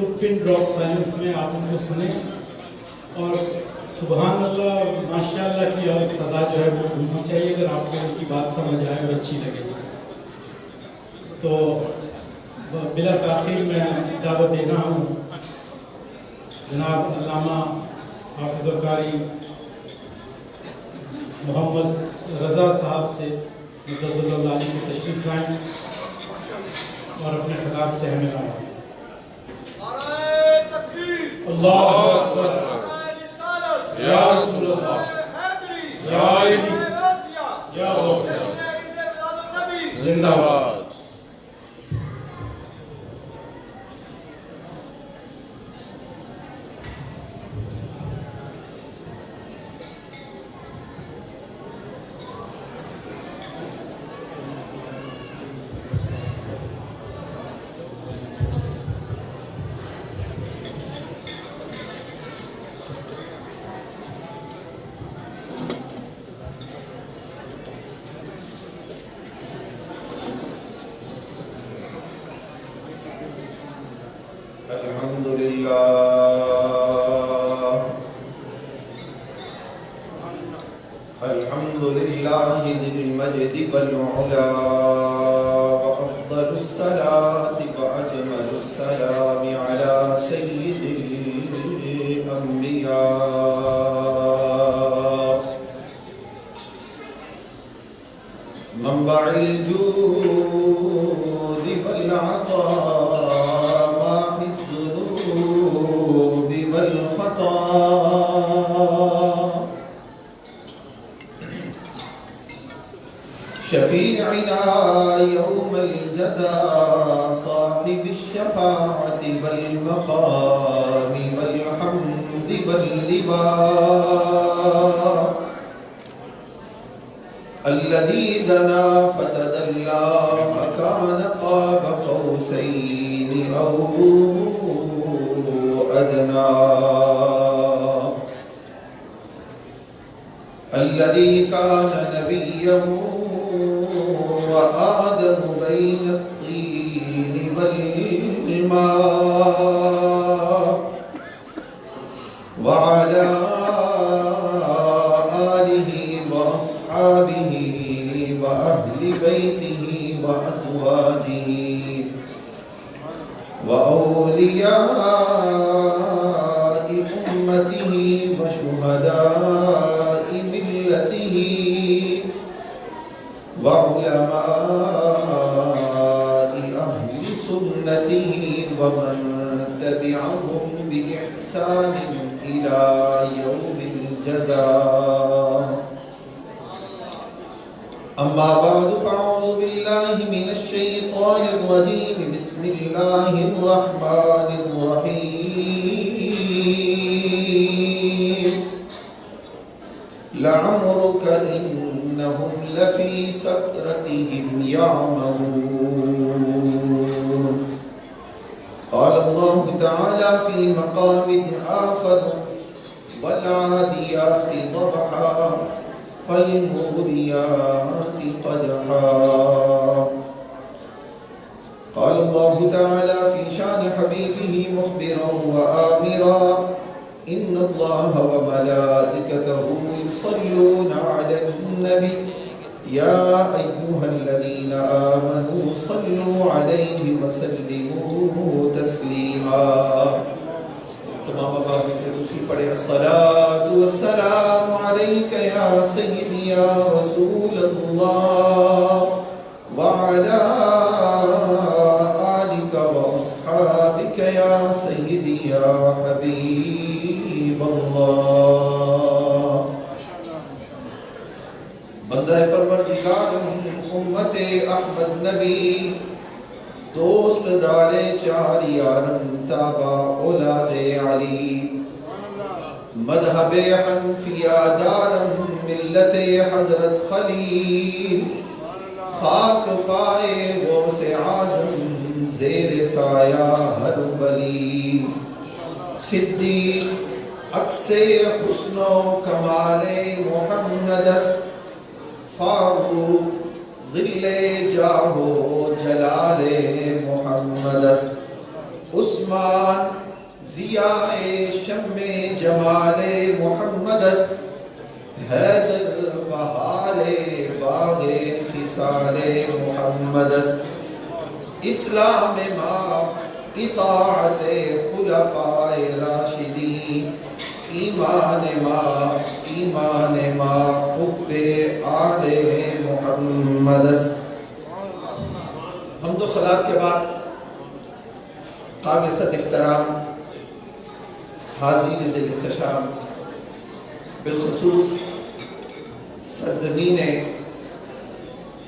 بالکل pin drop silence میں آپ ان کو سنیں اور سبحان اللہ ماشاء اللہ کی صدا جو ہے وہ گونجنی چاہیے اگر آپ کو ان کی بات سمجھ آئے اور اچھی لگے. تو بلا تاخیر میں دعوت دے رہا ہوں جناب علامہ حافظ القاری محمد رضا صاحب سے مدظ اللہ علیہ کی تشریف لائیں اور اپنے خطاب سے ہمیں نوازیں. اللہ اکبر یا رسول اللہ یا علی یا غوث زندہ باد. الحمد لله ذي المجد والعلا وأفضل الصلاة وأجمل السلام على سيد الأنبياء منبع الجود والعطاء ماحي الذنوب والخطا شفيعنا يوم الجزاء صاحب الشفاعة والمقام والحمد واللواء الذي دنا فتدلى فكان قاب قوسين أو أدنى الذي كان نبيا وآدم بين الطين والماء وعلى آله وأصحابه وأهل بيته وأزواجه وأولياء أمته وشهداء ملته وعلماء أهل سنته ومن تبعهم بإحسان إلى يوم الجزاء. أما بعد فأعوذ بالله من الشيطان الرجيم بسم الله الرحمن الرحيم لعمرك إنهم لفي سكرتهم يعمهون. قال الله تعالى في مقام آخر والعاديات ضبحا فالموريات قدحا. قال الله تعالى في شان حبيبه مخبرا وآمرا إن الله وملائكته يصلون على النبي يا أيها الذين آمنوا صلوا عليه وسلموا تسليما. تمام مقام دوسری پڑھے الصلاة والسلام عليك يا سيدي يا رسول الله وعلى آلك وأصحابك يا سيدي يا حبيب الله. بندہ پروردگار امت احمد نبی دوست دار چار یارم تابع اولاد علی مذہب حنفیہ دارم ملت حضرت خلیل خاک پائے غوث اعظم زیر سایہ ہر ولی صدیق عکس حسن و کمال محمد است فاروق ظل جاہ و جلال محمد است عثمان ضیاء شم جمال محمد است، حیدر بہار باغ خصال محمد است، اسلام ما اطاعت خلفاء راشدین، ایمان ما حب آل محمد است۔ حمد و صلات کے بعد قابل صد احترام حاضرین ذی الاحتشام، بالخصوص سرزمین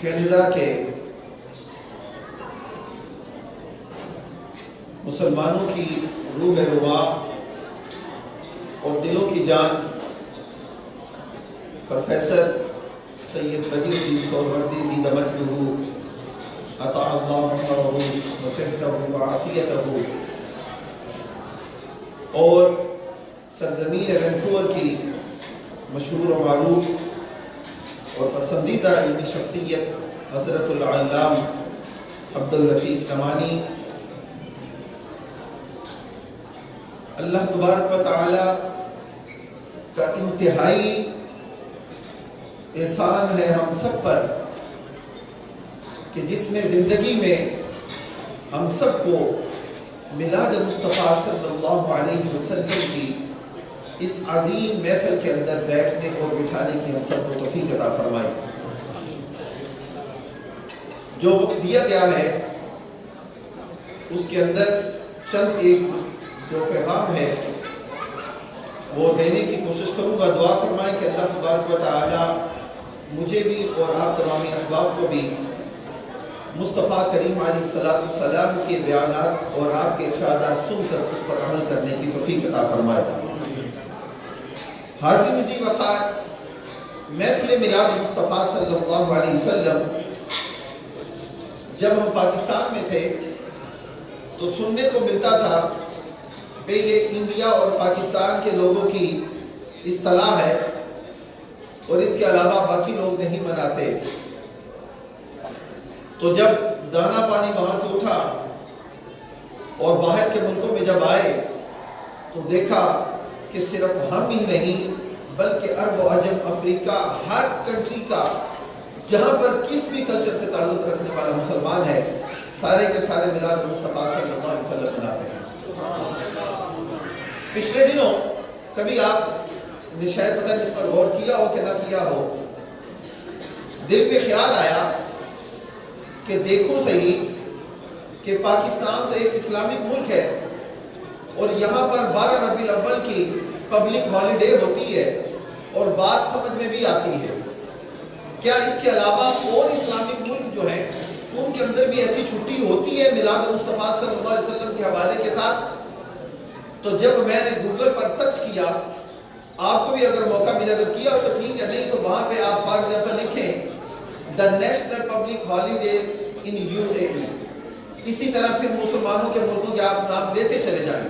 کینیڈا کے مسلمانوں کی روح روا اور دلوں کی جان پروفیسر سید بدیع الدین سہروردی زید مجدہ عطا اللہ عمرہ وصحتہ وعافیتہ، اور سرزمین وینکوور کی مشہور و معروف اور پسندیدہ علمی شخصیت حضرت العلام عبداللطیف نعمانی، اللہ تبارک و تعالی کا انتہائی احسان ہے ہم سب پر کہ جس نے زندگی میں ہم سب کو میلاد مصطفیٰ صلی اللہ علیہ وسلم کی اس عظیم محفل کے اندر بیٹھنے اور بٹھانے کی ہم سب کو توفیق عطا فرمائی۔ جو وقت دیا گیا ہے اس کے اندر چند ایک جو پیغام ہے وہ دینے کی کوشش کروں گا۔ دعا فرمائیں کہ اللہ تبارک و تعالی مجھے بھی اور آپ تمامی احباب کو بھی مصطفیٰ کریم علیہ السلام کے بیانات اور آپ کے ارشادات سن کر اس پر عمل کرنے کی توفیق عطا فرمائے۔ حاضرین عزیز وقار، محفل میلاد مصطفیٰ صلی اللہ علیہ وسلم جب ہم پاکستان میں تھے تو سننے کو ملتا تھا کہ یہ انڈیا اور پاکستان کے لوگوں کی اصطلاح ہے اور اس کے علاوہ باقی لوگ نہیں مناتے۔ تو جب دانا پانی وہاں سے اٹھا اور باہر کے ملکوں میں جب آئے تو دیکھا کہ صرف ہم ہی نہیں بلکہ عرب و عجم، افریقہ، ہر کنٹری کا جہاں پر کس بھی کلچر سے تعلق رکھنے والا مسلمان ہے، سارے کے سارے میلاد مصطفیٰ صلی اللہ علیہ وسلم مناتے ہیں۔ پچھلے دنوں کبھی آپ نے شاید پتہ اس پر غور کیا ہو کہ نہ کیا ہو، دل میں خیال آیا کہ دیکھو صحیح کہ پاکستان تو ایک اسلامک ملک ہے اور یہاں پر 12 ربیع الاول کی پبلک ہالیڈے ہوتی ہے اور بات سمجھ میں بھی آتی ہے۔ کیا اس کے علاوہ اور اسلامک ملک جو ہیں ان کے اندر بھی ایسی چھٹی ہوتی ہے میلاد مصطفیٰ صلی اللہ علیہ وسلم کے حوالے کے ساتھ؟ تو جب میں نے گوگل پر سرچ کیا، آپ کو بھی اگر موقع ملے اگر کیا ہو تو ٹھیک ہے، نہیں تو وہاں پہ آپ فار ایگزامپل لکھیں The National Public Holidays in UAE، اسی طرح پھر مسلمانوں کے ملکوں کے آپ نام لیتے چلے جائیں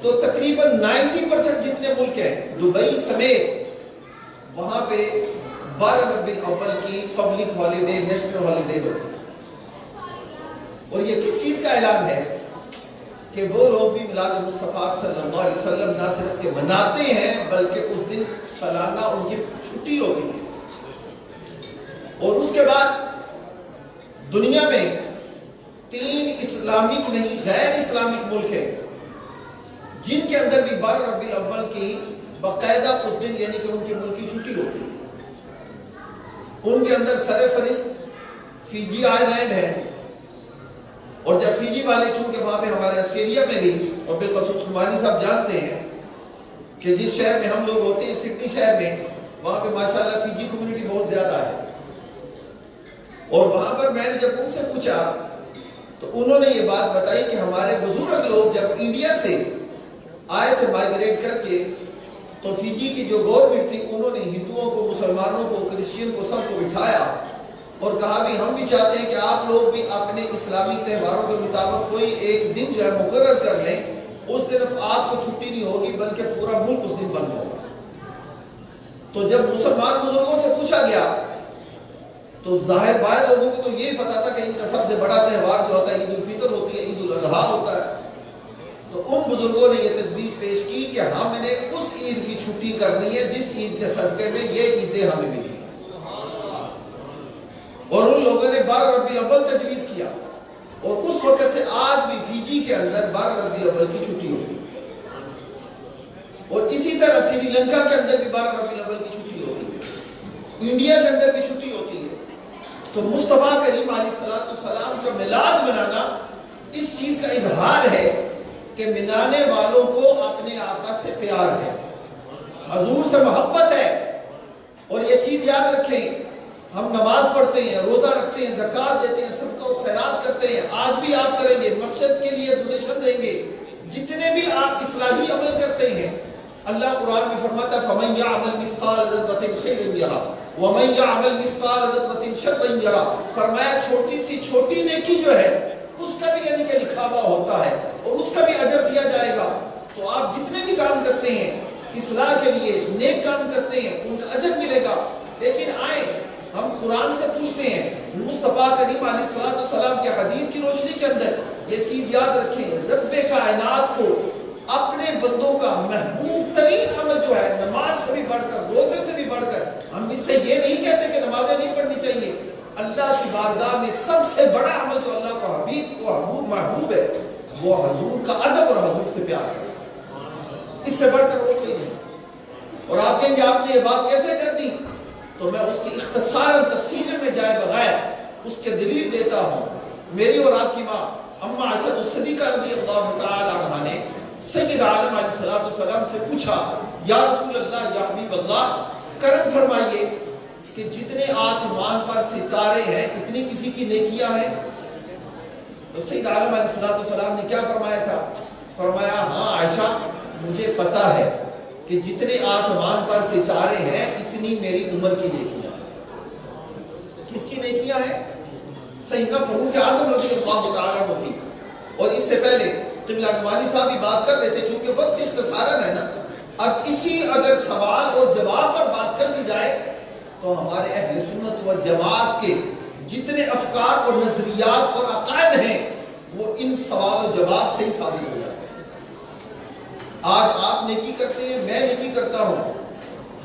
تو تقریباً 90% جتنے ملک ہیں دبئی سمیت وہاں پہ 12 ربیع الاول کی پبلک ہالیڈے، نیشنل ہالیڈے ہوتی ہے۔ اور یہ کس چیز کا اعلان ہے کہ وہ لوگ بھی میلاد مصطفیٰ صلی اللہ علیہ وسلم نہ صرف کہ مناتے ہیں بلکہ اس دن سالانہ ان کی چھٹی ہوتی ہے۔ اور اس کے بعد دنیا میں 3 اسلامک نہیں غیر اسلامک ملک ہیں جن کے اندر بھی 12 ربیع الاول کی باقاعدہ اس دن یعنی کہ ان کی ملک کی چھٹی ہوتی ہے۔ ان کے اندر سر فہرست فیجی آئی لینڈ ہے، اور جب فیجی والے چونکہ وہاں پہ ہمارے آسٹریلیا میں بھی اور بالخصوص نعمانی صاحب جانتے ہیں کہ جس شہر میں ہم لوگ ہوتے ہیں سڈنی شہر میں، وہاں پہ ماشاءاللہ فیجی کمیونٹی بہت زیادہ ہے۔ اور وہاں پر میں نے جب ان سے پوچھا تو انہوں نے یہ بات بتائی کہ ہمارے بزرگ لوگ جب انڈیا سے آئے تھے مائگریٹ کر کے تو فیجی کی جو گورنمنٹ تھی انہوں نے ہندوؤں کو، مسلمانوں کو، کرسچین کو سب کو بٹھایا اور کہا بھی ہم بھی چاہتے ہیں کہ آپ لوگ بھی اپنے اسلامی تہواروں کے مطابق کوئی ایک دن جو ہے مقرر کر لیں، اس دن آپ کو چھٹی نہیں ہوگی بلکہ پورا ملک اس دن بند ہوگا۔ تو جب مسلمان بزرگوں سے پوچھا گیا تو ظاہر باہر لوگوں کو تو یہی پتا تھا کہ ان کا سب سے بڑا تہوار جو ہوتا ہے عید الفطر ہوتی ہے، عید الاضحیٰ ہوتا ہے۔ تو ان بزرگوں نے یہ تجویز پیش کی کہ ہم نے اس عید کی چھٹی کرنی ہے جس عید کے صدقے میں یہ عیدیں ہمیں ملی، اور ان لوگوں نے 12 ربیع الاول تجویز کیا، اور اس وقت سے آج بھی فیجی کے اندر 12 ربیع الاول کی چھٹی ہوتی ہے، اور اسی طرح سری لنکا کے اندر بھی 12 ربیع الاول کی چھٹی ہوتی ہے، انڈیا کے اندر بھی چھٹی ہوتی ہے۔ تو مصطفیٰ کریم علیہ السلام کا میلاد منانا اس چیز کا اظہار ہے کہ منانے والوں کو اپنے آقا سے پیار ہے، حضور سے محبت ہے۔ اور یہ چیز یاد رکھیں، ہم نماز پڑھتے ہیں، روزہ رکھتے ہیں، زکوٰۃ دیتے ہیں، صدقہ و خیرات کرتے ہیں، آج بھی آپ کریں گے، مسجد کے لیے ڈونیشن دیں گے، جتنے بھی آپ اصلاحی عمل کرتے ہیں، اللہ قرآن میں فرماتا ہے فَمَن يَعْمَلْ مِثْقَالَ ذَرَّةٍ خَيْرًا يَرَهُ وَمَن يَعْمَلْ مِثْقَالَ ذَرَّةٍ شَرًّا يَرَهُ۔ فرمایا چھوٹی سی چھوٹی نیکی جو ہے اس کا بھی یعنی کہ لکھا ہوا ہوتا ہے اور اس کا بھی اجر دیا جائے گا۔ تو آپ جتنے بھی کام کرتے ہیں اصلاح کے لیے، نیک کام کرتے ہیں، ان کا اجر ملے گا۔ لیکن آئیں ہم قرآن سے پوچھتے ہیں، مصطفیٰ کریم علیہ السلام کے حدیث کی روشنی کے اندر یہ چیز یاد رکھیں، رب کائنات کو اپنے بندوں کا محبوب ترین عمل جو ہے نماز سے بھی بڑھ کر، روزے سے بھی بڑھ کر، ہم اس سے یہ نہیں کہتے کہ نمازیں نہیں پڑھنی چاہیے، اللہ کی بارگاہ میں سب سے بڑا عمل جو اللہ کو حبیب کو محبوب ہے وہ حضور کا ادب اور حضور سے پیار ہے، اس سے بڑھ کر وہ کوئی نہیں۔ اور آپ کہیں گے آپ نے یہ بات کیسے کر دی، تو میں اس کی اختصار تفصیل میں جائے بغیر اس کے دلیل دیتا ہوں۔ میری اور آپ کی ماں اما عائشہ الصدیقہ رضی اللہ تعالی عنہا نے سید عالم علیہ السلام سے پوچھا، یا رسول اللہ، یا حبیب اللہ، کرم فرمائیے کہ جتنے آسمان پر ستارے ہیں اتنی کسی کی نیکیاں ہیں؟ تو سید عالم علیہ السلام نے کیا فرمایا تھا؟ فرمایا ہاں عائشہ، مجھے پتا ہے کہ جتنے آسمان پر ستارے ہیں اتنی میری عمر کی نیکیاں ہیں۔ کس کی نیکیاں ہیں؟ سیدنا فاروق اعظم رضی اللہ تعالیٰ عنہ کی۔ اور اس سے پہلے قبلہ نعمانی صاحب بھی بات کر رہے تھے، چونکہ وقت اختصاراً ہے نا، اب اسی اگر سوال اور جواب پر بات کر لی جائے تو ہمارے اہل سنت و جماعت کے جتنے افکار اور نظریات اور عقائد ہیں وہ ان سوال و جواب سے ہی ثابت ہو جاتے ہیں۔ آج آپ نیکی کرتے ہیں، میں نیکی کرتا ہوں،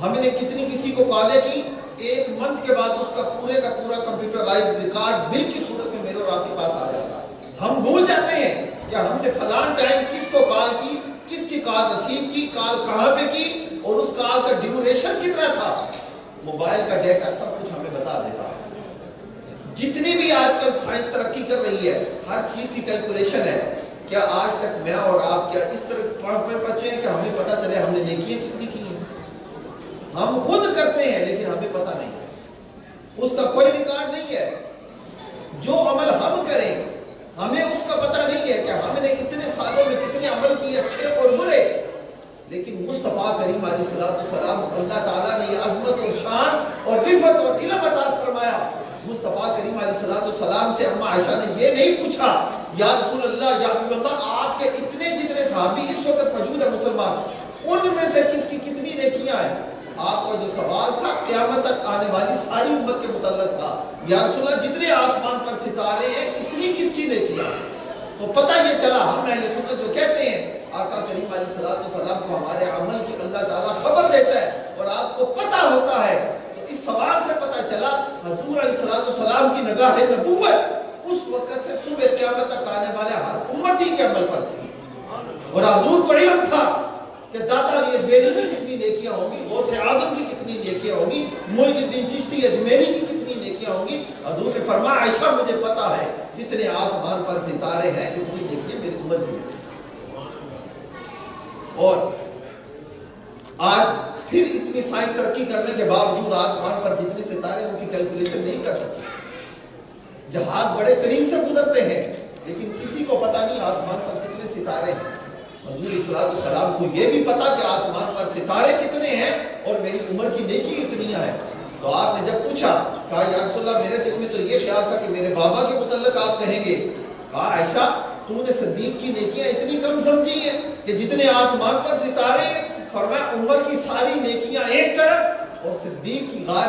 ہم نے کتنی کسی کو کالیں کی، ایک منتھ کے بعد اس کا پورے کا پورا کمپیوٹرائز ریکارڈ بل کی صورت میں میرے اور آپ کے پاس آ جاتا ہے۔ ہم بھول جاتے ہیں کہ ہم نے فلان ٹائم کس کو کال کی، کس کی کال ریسیو کی، کال کہاں پہ کی، اور اس کال کا ڈیوریشن کتنا تھا۔ موبائل کا ڈیٹا سب کچھ ہمیں بتا دیتا ہے۔ جتنی بھی آج کل سائنس ترقی کر رہی ہے، ہر چیز کی کیلکولیشن ہے۔ کیا آج تک میں اور آپ کیا اس طرح پہنچے ہیں کہ ہمیں پتا چلے ہم نے نیکیاں کتنی کی ہیں؟ ہم خود کرتے ہیں لیکن ہمیں پتا نہیں ہے، اس کا کوئی ریکارڈ نہیں ہے۔ جو عمل ہم کریں ہمیں اس کا پتہ نہیں ہے کہ ہم نے اتنے سالوں میں کتنے عمل کیے، اچھے اور برے۔ لیکن مصطفیٰ کریم علیہ السلام اللہ تعالیٰ نے یہ عظمت اور شان اور رفعت اور علم عطا فرمایا۔ مصطفیٰ کریم علیہ السلام سے اما عائشہ نے یہ نہیں پوچھا یا رسول اللہ، یا حبیب اللہ، آپ کے اتنے جتنے صحابی اس وقت موجود ہیں مسلمان، ان میں سے کس کی کتنی نیکیاں ہیں؟ آپ کا جو سوال تھا قیامت تک آنے والی ساری امت کے متعلق تھا، یا رسول اللہ جتنے آسمان پر ستارے ہیں اتنی کس کی نیکیاں؟ تو پتہ یہ چلا، ہم اہل سنت جو کہتے ہیں آقا کریم علیہ السلام کو ہمارے عمل کی اللہ تعالیٰ خبر دیتا ہے اور آپ کو پتہ ہوتا ہے۔ تو اس سوال سے پتہ چلا حضور علیہ السلام کی نگاہ نبوت اس وقت سے صبح قیامت تک آنے والے ہر امتی کے عمل پر تھی، اور حضور کو علم تھا کہ داتا علی اجمیری کی کتنی نیکیاں ہوں گی، غوث اعظم کی کتنی نیکیاں ہوں گی، معین الدین چشتی اجمیری کی کتنی نیکیاں ہوں گی۔ حضور نے فرمایا عائشہ مجھے پتا ہے جتنے آسمان پر ستارے ہیں اتنی نیکیاں میری عمر کی ہیں۔ اور آج پھر اتنی سائنس ترقی کرنے کے باوجود آسمان پر جتنے ستارے ان کی کیلکولیشن نہیں کر سکتے۔ جہاز بڑے قریب سے گزرتے ہیں لیکن کسی کو پتا نہیں آسمان پر کتنے ستارے ہیں۔ حضور صلی اللہ علیہ وسلم کو یہ بھی پتا کہ آسمان پر ستارے کتنے ہیں اور میری عمر کی نیکی اتنی ہے۔ تو آپ نے جب پوچھا، کہا یا رسول اللہ میرے دل میں تو یہ خیال تھا کہ میرے بابا کے متعلق آپ کہیں گے۔ کہا عائشہ تو نے صدیق کی نیکیاں اتنی کم سمجھی ہیں کہ جتنے آسمان پر ستارے؟ فرمایا عمر کی ساری نیکیاں ایک طرف اور صدیق کی غار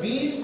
20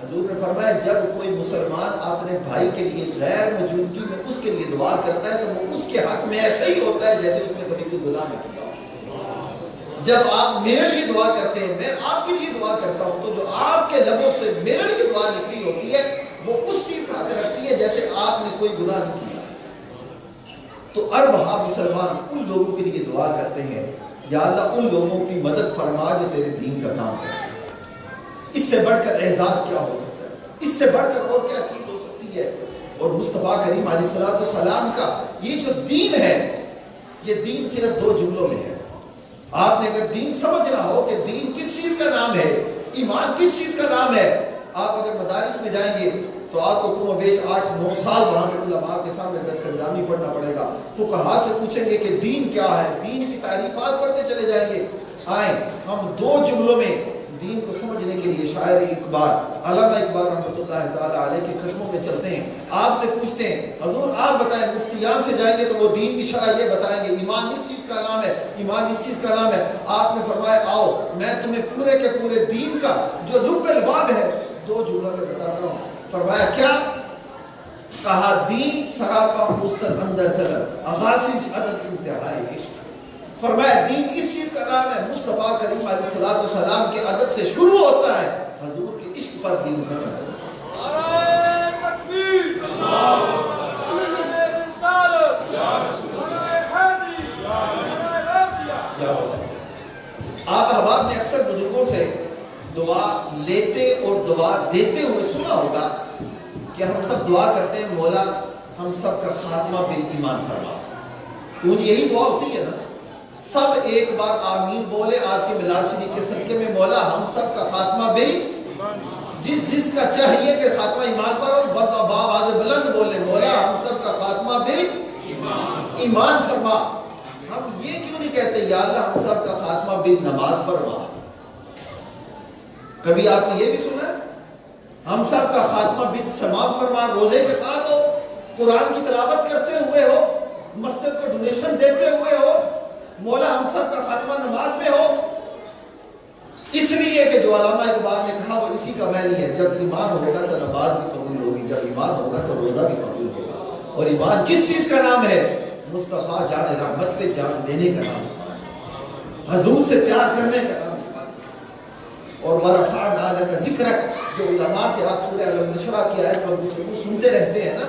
حضور نے فرمایا جب کوئی مسلمان اپنے بھائی کے لیے غیر موجودگی میں اس کے لیے دعا کرتا ہے تو وہ اس کے حق میں ایسا ہی ہوتا ہے جیسے اس نے کبھی کوئی گناہ نہ کیا ہو۔ جب آپ میرے لیے دعا کرتے ہیں، میں آپ کے لیے دعا کرتا ہوں، تو جو آپ کے لبوں سے میرے لیے دعا نکلی ہوتی ہے وہ اس چیز کا حق رکھتی ہے جیسے آپ نے کوئی گناہ نہیں کیا۔ تو اربعہ مسلمان ان لوگوں کے لیے دعا کرتے ہیں، یا اللہ ان لوگوں کی مدد فرما جو تیرے دین کا کام کرتے ہیں۔ اس سے بڑھ کر اعزاز کیا ہو سکتا ہے؟ اس سے بڑھ کر اور کیا چیز ہو سکتی ہے؟ اور مصطفیٰ کریم علیہ السلام کا یہ جو دین ہے، یہ دین صرف 2 جملوں میں ہے۔ آپ نے اگر دین سمجھنا ہو کہ دین کس چیز کا نام ہے، ایمان کس چیز کا نام ہے، آپ اگر مدارس میں جائیں گے تو آپ کو کم و بیش 8-9 سال وہاں پہ علماء کے سامنے درس انجامی پڑھنا پڑے گا۔ فقہاء سے پوچھیں گے کہ دین کیا ہے، دین کی تعریفات پڑھتے چلے جائیں گے۔ آئیں ہم 2 جملوں میں دین کو سمجھنے کے لیے شاعر اقبال علامہ اقبال رحمۃ اللہ تعالیٰ علیہ کے قدموں میں چلتے ہیں، آپ سے پوچھتے ہیں حضور آپ بتائیں، مفتیان سے جائیں گے تو وہ دین کی شرح یہ بتائیں گے، ایمان اس چیز کا نام ہے، ایمان اس چیز کا نام ہے۔ آپ نے فرمایا آؤ میں تمہیں پورے کے پورے دین کا جو لب الباب ہے 2 جملوں میں بتاتا ہوں۔ فرمایا کیا؟ کہا دین سراپا مستر اندر طلب آغازش عدد انتہائی عشق۔ فرمایا دین اس چیز کا نام ہے، مصطفیٰ کریم علیہ السلام کے ادب سے شروع ہوتا ہے، حضور کے عشق پر دین ختم ہوتا ہے۔ نعرہ تکبیر، نعرہ رسالت، نعرہ حیدری، نعرہ غوثیہ۔ آپ احباب نے اکثر بزرگوں سے دعا لیتے اور دعا دیتے ہوئے سنا ہوگا کہ ہم سب دعا کرتے ہیں مولا ہم سب کا خاتمہ بالایمان فرما۔ کیوں یہی دعا ہوتی ہے نا، سب ایک بار آمین بولے آج کے میلاد شریف کے صدقے میں، مولا ہم سب کا خاتمہ بالایمان، جس کا چاہیے کہ خاتمہ ایمان پر ہو بآواز بلند بولے مولا ہم سب کا خاتمہ بالایمان فرما۔ ہم یہ کیوں نہیں کہتے یا اللہ ہم سب کا خاتمہ بالنماز فرما؟ کبھی آپ نے یہ بھی سنا ہے ہم سب کا خاتمہ بالسماع فرما؟ روزے کے ساتھ ہو، قرآن کی تلاوت کرتے ہوئے ہو، مسجد کو ڈونیشن دیتے ہوئے ہو، مولا ہم سب کا خاتمہ نماز میں ہو۔ اس لیے کہ جو علامہ اقبال نے کہا وہ اسی کا معنی ہے، جب ایمان ہوگا تو نماز بھی قبول ہوگی، جب ایمان ہوگا تو روزہ بھی قبول ہوگا۔ اور ایمان کس چیز کا نام ہے؟ مصطفیٰ جان رحمت پہ جان دینے کا نام ہے، حضور سے پیار کرنے کا نام ہے۔ اور وَرَفَعْنَا لَكَ ذِكْرَكَ، جو علماء سے آپ سورہ النشرہ کی آیت پر گفتگو سنتے رہتے ہیں نا،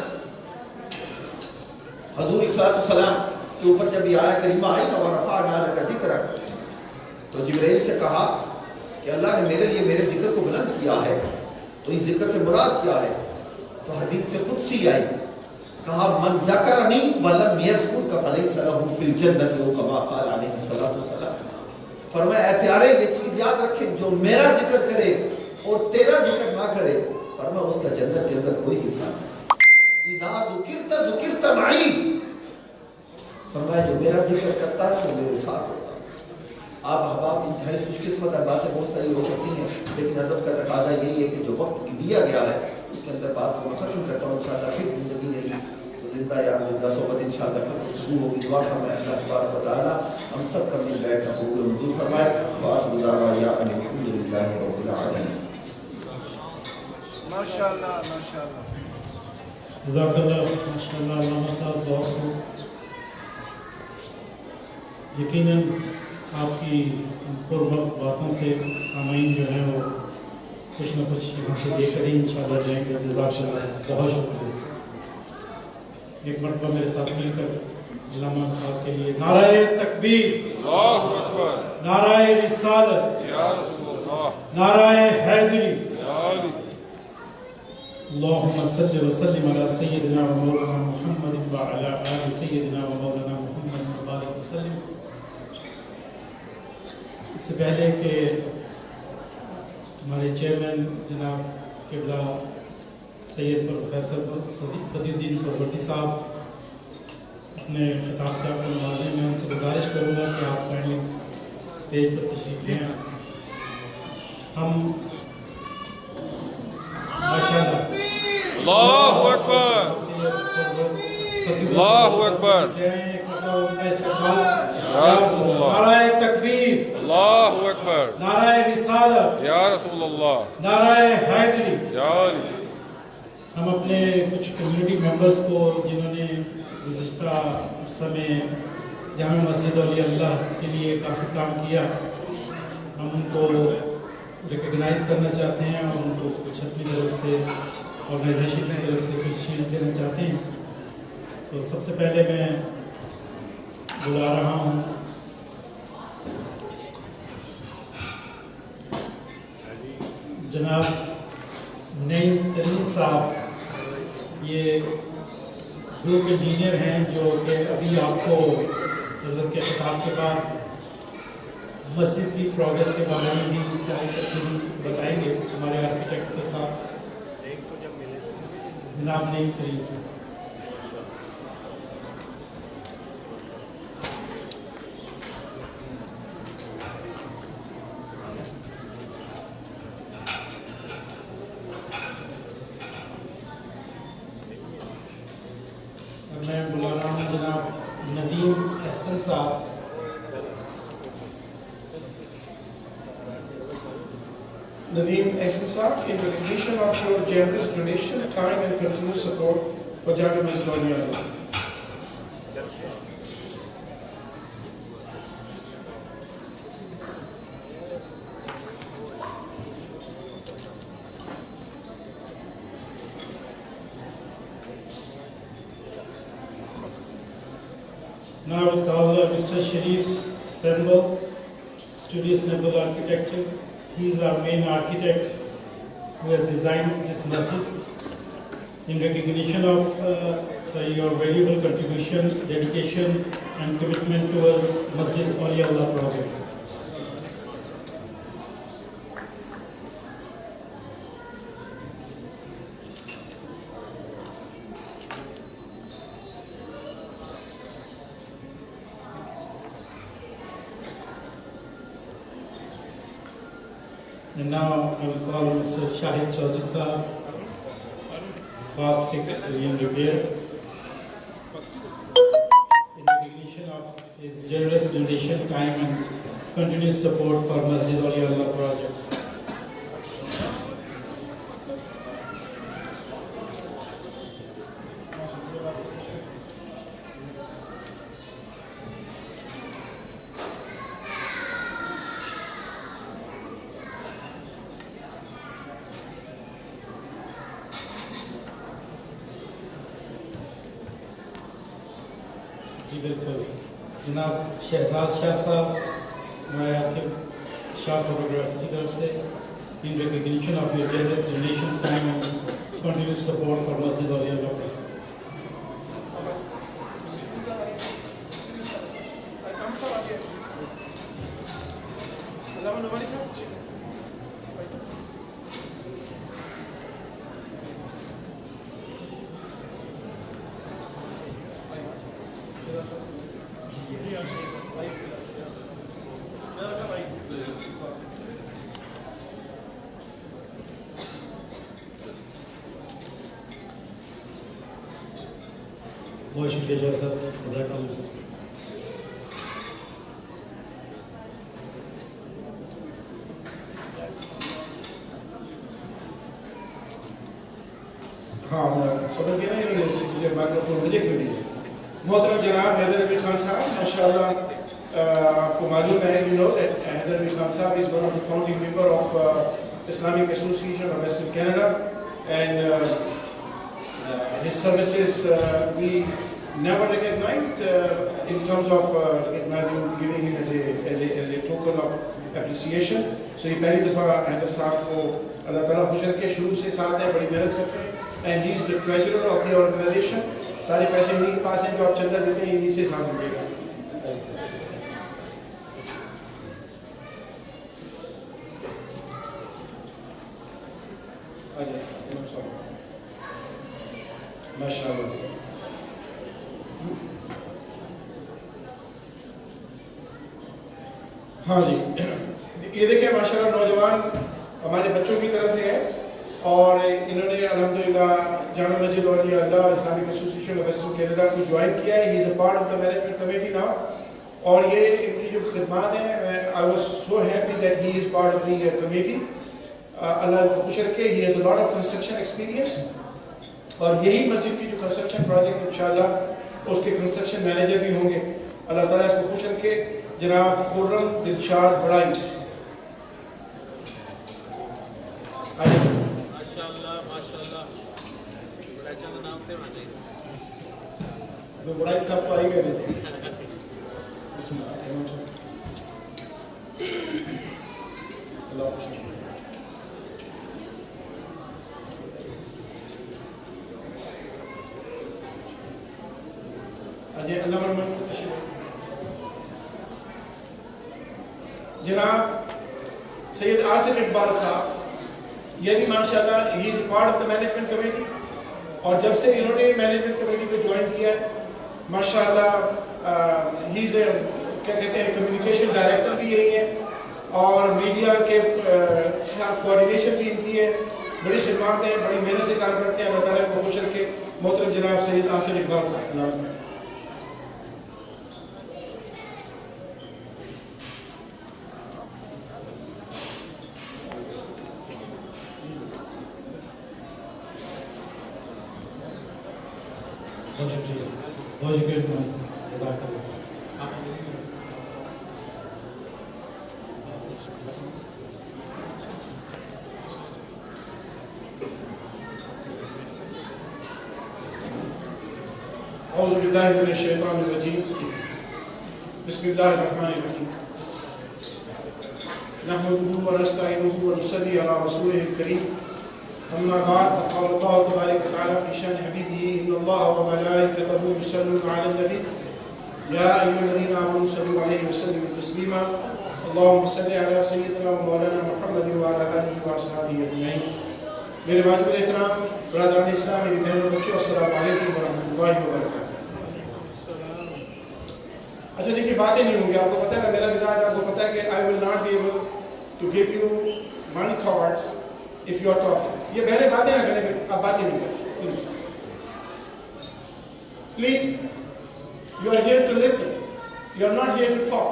حضور صلی اللہ علیہ وسلم کے اوپر جب یہ آیت کریمہ آئی نا وَرَفَعْنَا لَكَ ذِكْرَكَ، تو جبرائیل سے کہا کہ اللہ نے میرے لیے میرے ذکر کو بلند کیا ہے، تو اس ذکر سے مراد کیا ہے؟ تو حدیث سے قدسی آئی، کہا من ذکرنی ولم یذکرک فلیس لہ فی الجنۃ او کما قال علیہ الصلوۃ۔ فرمایا اے پیارے یہ چیز یاد رکھیں، جو میرا ذکر کرے اور تیرا ذکر نہ کرے، فرمایا اس کا جنت کے اندر کوئی حصہ نہیں۔ اذا ذکرت ذکرت معی، فرمایا جو میرا ذکر کرتا ہے وہ میرے ساتھ ہوتا ہے۔ آپ احباب انتہائی خوش قسمت ہے، باتیں بہت ساری ہو سکتی ہیں لیکن ادب کا تقاضا یہی ہے کہ جو وقت دیا گیا ہے اس کے اندر بات کو میں ختم کرتا ہوں۔ انشاءاللہ پھر زندگی رہی تو زندہ یا زندہ صحبت انشاءاللہ پھر گفتگو ہوگی۔ دعا فرمائے اللہ تبارک و تعالی ہم سب کا مل بیٹھنا قبول و منظور فرمائے۔ وآخر دعوانا ان الحمد للہ رب العالمین۔ ماشاءاللہ ماشاءاللہ، جزاک اللہ، ماشاءاللہ علامہ صاحب بہت خوب۔ یقیناً آپ کی پرمغز باتوں سے سامعین جو ہیں وہ کچھ نہ کچھ یہاں سے دے کر ہی انشاءاللہ جائیں گے۔ جزاک اللہ، بہت شکریہ۔ ایک مرتبہ میرے ساتھ مل کر علامہ صاحب کے لیے نعرہ تکبیر، اللہ اکبر، نعرہ رسالت، یا رسول اللہ، نعرہ حیدری، یا علی، اللہم صلی وسلم علی سیدنا و مولانا محمد وعلی آل سیدنا و مولانا محمد مبارک وسلم۔ اس سے پہلے کہ ہمارے چیئرمین جناب قبلہ سید پروفیسر بدی الدین سہروردی صاحب اپنے خطاب سے آپ کو نوازیں، میں ان سے گزارش کروں گا کہ آپ کائنڈلی اسٹیج پر تشریف لیں۔ ہم ماشاءاللہ اللہ اکبر، اللہ اکبر، ایک مرتبہ ان کا استقبال یا رسول اللہ نعرہ تکبیر، اللہ اکبر نعرہ رسالت، یا رسول اللہ نعرہ حیدری۔ یا علی ہم اپنے کچھ کمیونٹی ممبرز کو جنہوں نے گزشتہ عرصہ میں جامع مسجد اولیاء اللہ کے لیے کافی کام کیا، ہم ان کو ریکگنائز کرنا چاہتے ہیں اور ان کو کچھ اپنی طرف سے آرگنائزیشن کی طرف سے کچھ چیز دینا چاہتے ہیں۔ تو سب سے پہلے میں بلا رہا ہوں جناب نعیم ترین صاحب، یہ گروپ انجینئر ہیں جو کہ ابھی آپ کو حضرت کے خطاب کے بعد مسجد کی پروگریس کے بارے میں بھی ساری تفصیل بتائیں گے ہمارے آرکیٹیکٹ کے ساتھ۔ جناب نعیم ترین صاحب۔ میں بلا رہا ہوں جناب ندیم احسن صاحب۔ Nadeem Ahsan Saab, in recognition of your generous donation, time and continuous support for Jami'a Masjid Awliya Allah. Now I will call Mr. Sharif Senbal, Studios Nebel Architecture. He is our main architect who has designed this masjid. In recognition of your valuable contribution, dedication and commitment towards Masjid Awliya Allah project. And now I will call Mr. Shahid Chaudhry Sahab, Fast Fix Korean Repair. In recognition of his generous donation, time and continuous support for Masjid Awliya Allah project. جی بالکل، جناب شہزاد شاہ صاحب ہمارے آج کے شاہ photography کی طرف سے in recognition of your generous donation time and continuous support for مسجد اولیاء اللہ۔ بہت شکریہ شاہ صاحب، جزاک اللہ۔ ہاں سمجھ گیا نا، مجھے مائکروفون مجھے کیوں دیجیے۔ محترم جناب حیدر علی خان صاحب، ماشاءاللہ آپ کو معلوم ہے، you know that Haider Ali Khan صاحب is one of the founding member of Islamic association of western Canada, and his services we never recognized in terms of recognizing, giving him as a token of appreciation. So یہ پہلی دفعہ حیدر صاحب کو اللہ تعالیٰ خوش رکھے، شروع سے ساتھ ہیں، بڑی محنت کرتے ہیں، and he is the treasurer of the organization. سارے پیسے انہیں کے پاس ہیں جو آپ چندہ دیتے ہیں، انہیں سے ساتھ ملے گا۔ ماشاء اللہ۔ ہاں جی، یہ دیکھیں ماشاء اللہ نوجوان ہمارے بچوں کی طرح سے ہیں، اور انہوں نے الحمدللہ جامع مسجد اولیاء اللہ Islamic association of western Canada کو جوائن کیا ہے۔ He is a part of the management committee now, اور یہ ان کی جو خدمات ہیں I was so happy that he is part of the committee. اللہ کو خوش رکھے. He has a lot of construction experience. اور یہی مسجد کی جو کنسٹرکشن پروجیکٹ انشاءاللہ اس کے کنسٹرکشن مینیجر بھی ہوں گے. اللہ تعالیٰ اس کو خوش رکھے. جناب خرم دلشاد بڑائی. تو بڑائی صاحب تو آئی گئے تھے. بسم اللہ. اللہ خوش رکھے. اللہ مرحمت سے تشریف. جناب سید آصف اقبال صاحب یہ بھی ماشاءاللہ he is part of the management committee. اور جب سے انہوں نے مینجمنٹ کمیٹی کو جوائن کیا ہے ماشاءاللہ ہی از کیا کہتے ہیں کمیونیکیشن ڈائریکٹر بھی یہی ہے اور میڈیا کے ساتھ کوآرڈینیشن بھی ان کی ہے. بڑی خدمات ہیں, بڑی محنت سے کام کرتے ہیں. اللہ تعالیٰ کو خوش رکھے. محترم جناب سید آصف اقبال صاحب. بہت شکریہ, بہت شکریہ جزاک اللہ. اعوذ باللہ من الشیطان الرجیم. بسم اللہ الرحمن الرحیم. نحمده ونستعینه ونصلی علی رسوله الکریم. أما بعد فقال الله تبارك وتعالى في شأن حبيبه إن الله وملائكته يصلون على النبي يا أيها الذين آمنوا صلوا عليه وسلموا تسليما. اللهم صل على سيدنا ومولانا محمد وعلى آله وأصحابه أجمعين. میرے واجب الاحترام برادران اسلام, میری بہن اور بچوں, السلام علیکم ورحمۃ اللہ وبرکاتہ. اچھا دیکھیے باتیں نہیں ہوں گی. آپ کو پتہ ہے نا میرا مزاج, آپ کو پتہ ہے کہ I will not be able to give you money cards if you are talking. یہ بہنیں باتیں نہ کریں, آپ باتیں نہیں کریں please. Please you are here to listen, you are not here to talk.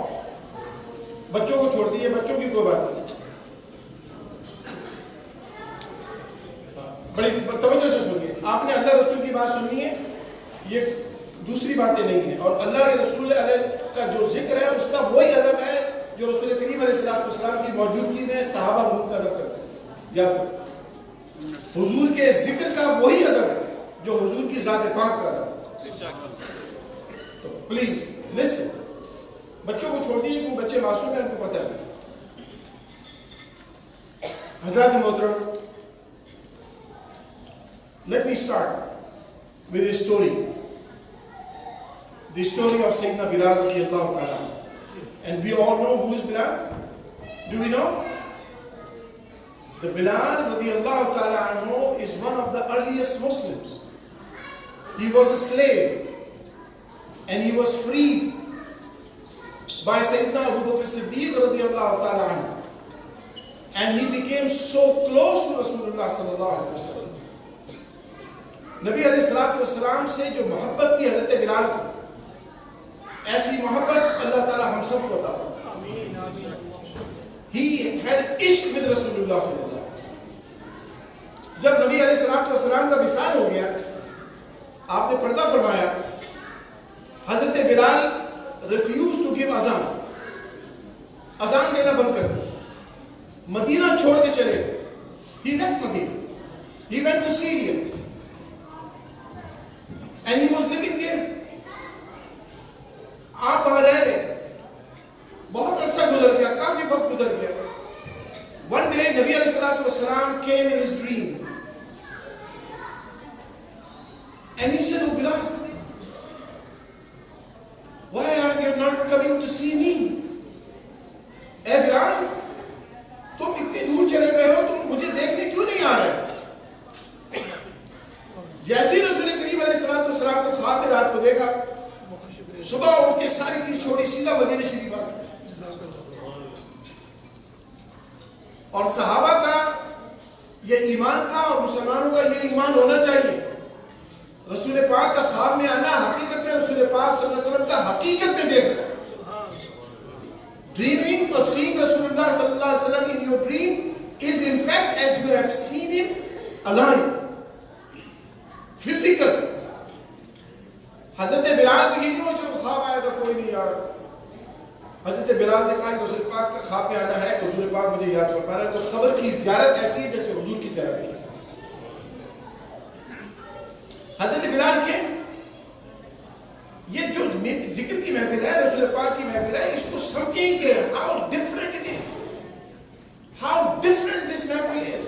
بچوں کو چھوڑ دیجیے, بچوں کی کوئی بات نہیں. بڑی توجہ سے سنیے. آپ نے اللہ رسول کی بات سننی ہے, یہ دوسری باتیں نہیں ہیں. اور اللہ کے رسول علیہ کا جو ذکر ہے اس کا وہی ادب ہے جو رسول کریم علیہ السلام کی موجودگی میں صحابہ بہت کا ادب کرتے ہیں. یاد حضور کے ذکر کا وہی ادب ہے جو حضور کی ذات پاک کا ادب ہے. تو پلیز لسن. بچوں کو چھوڑ دیجیے کیونکہ بچے معصوم ہیں, ان کو پتہ ہے. حضرات محترم, let me start with a story. The story of Sayyidina Bilal radiyallahu ta'ala. And we all know who is Bilal? Do we know? The Bilal radiyallahu ta'ala anhu is one of the earliest Muslims. He was a slave and he was freed by Sayyidina Abu Bakr Siddiq radiyallahu ta'ala anhu. And he became so close to Rasulullah sallallahu alaihi wasallam. نبی علیہ السلام سے جو محبت تھی حضرت بلال کو, ایسی محبت اللہ تعالی ہم سب کو عطا فرمائے. He had عشق with رسول اللہ صلی اللہ علیہ وسلم. جب نبی علیہ السلام کا وصال ہو گیا, آپ نے پردہ فرمایا, حضرت بلال refused to give اذان, اذان دینا بند کر دیا, مدینہ چھوڑ کے چلے. He left Medina. He went to Syria. And he was living there. آپ وہاں رہ رہے, بہت عرصہ گزر گیا, کافی وقت گزر گیا. One day نبی علیہ السلام came in his dream and he said, "Oh Bilal, why are you not coming to see me?" اے بلال, تم اتنی دور چلے گئے ہو, تم مجھے دیکھنے کیوں نہیں آ رہے؟ جیسے رسول کریم علیہ السلام کو خواب میں رات کو دیکھا, صبح اٹھ کے ساری چیز چھوڑی, سیدھا مدینہ شریف آ گئے. اور صحابہ کا یہ ایمان تھا اور مسلمانوں کا یہ ایمان ہونا چاہیے. رسول پاک کا خواب میں آنا حقیقت میں رسول پاک صلی اللہ علیہ وسلم کا حقیقت میں دیکھنا. Dreaming of seeing Rasulullah sallallahu alaihi wasallam in your dream is in fact as you have seen him alive, physical. حضرت بلال کو یہ نہیں ہو چلو خواب آیا تھا کوئی نہیں یار. حضرت بلال نے کہا کہ رسول پاک کا خواب میں آنا ہے کہ حضور پاک مجھے یاد کر پا رہا ہے. تو قبر کی زیارت ایسی ہے جیسے حضور کی زیارت کی. حضرت بلال کے یہ جو ذکر کی محفل ہے, رسول پاک کی محفل ہے, اس کو سمجھیں کہ how different it is, how different this محفل is,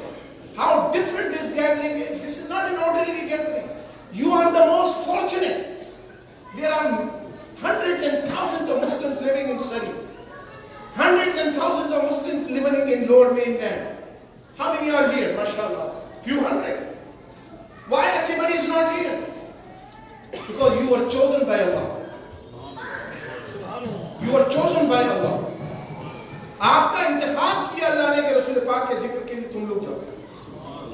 how different this gathering is. This is not an ordinary gathering. You are the most fortunate. There are hundreds and thousands of Muslims living in Surrey, hundreds and thousands of Muslims living in Lower Mainland. How many are here? MashaAllah, few hundred. Why everybody is not here? Because you were chosen by Allah. You were chosen by Allah. آپ کا انتخاب کیا اللہ نے کہ رسول پاک کے ذکر کے لیے تم لوگ جاؤ.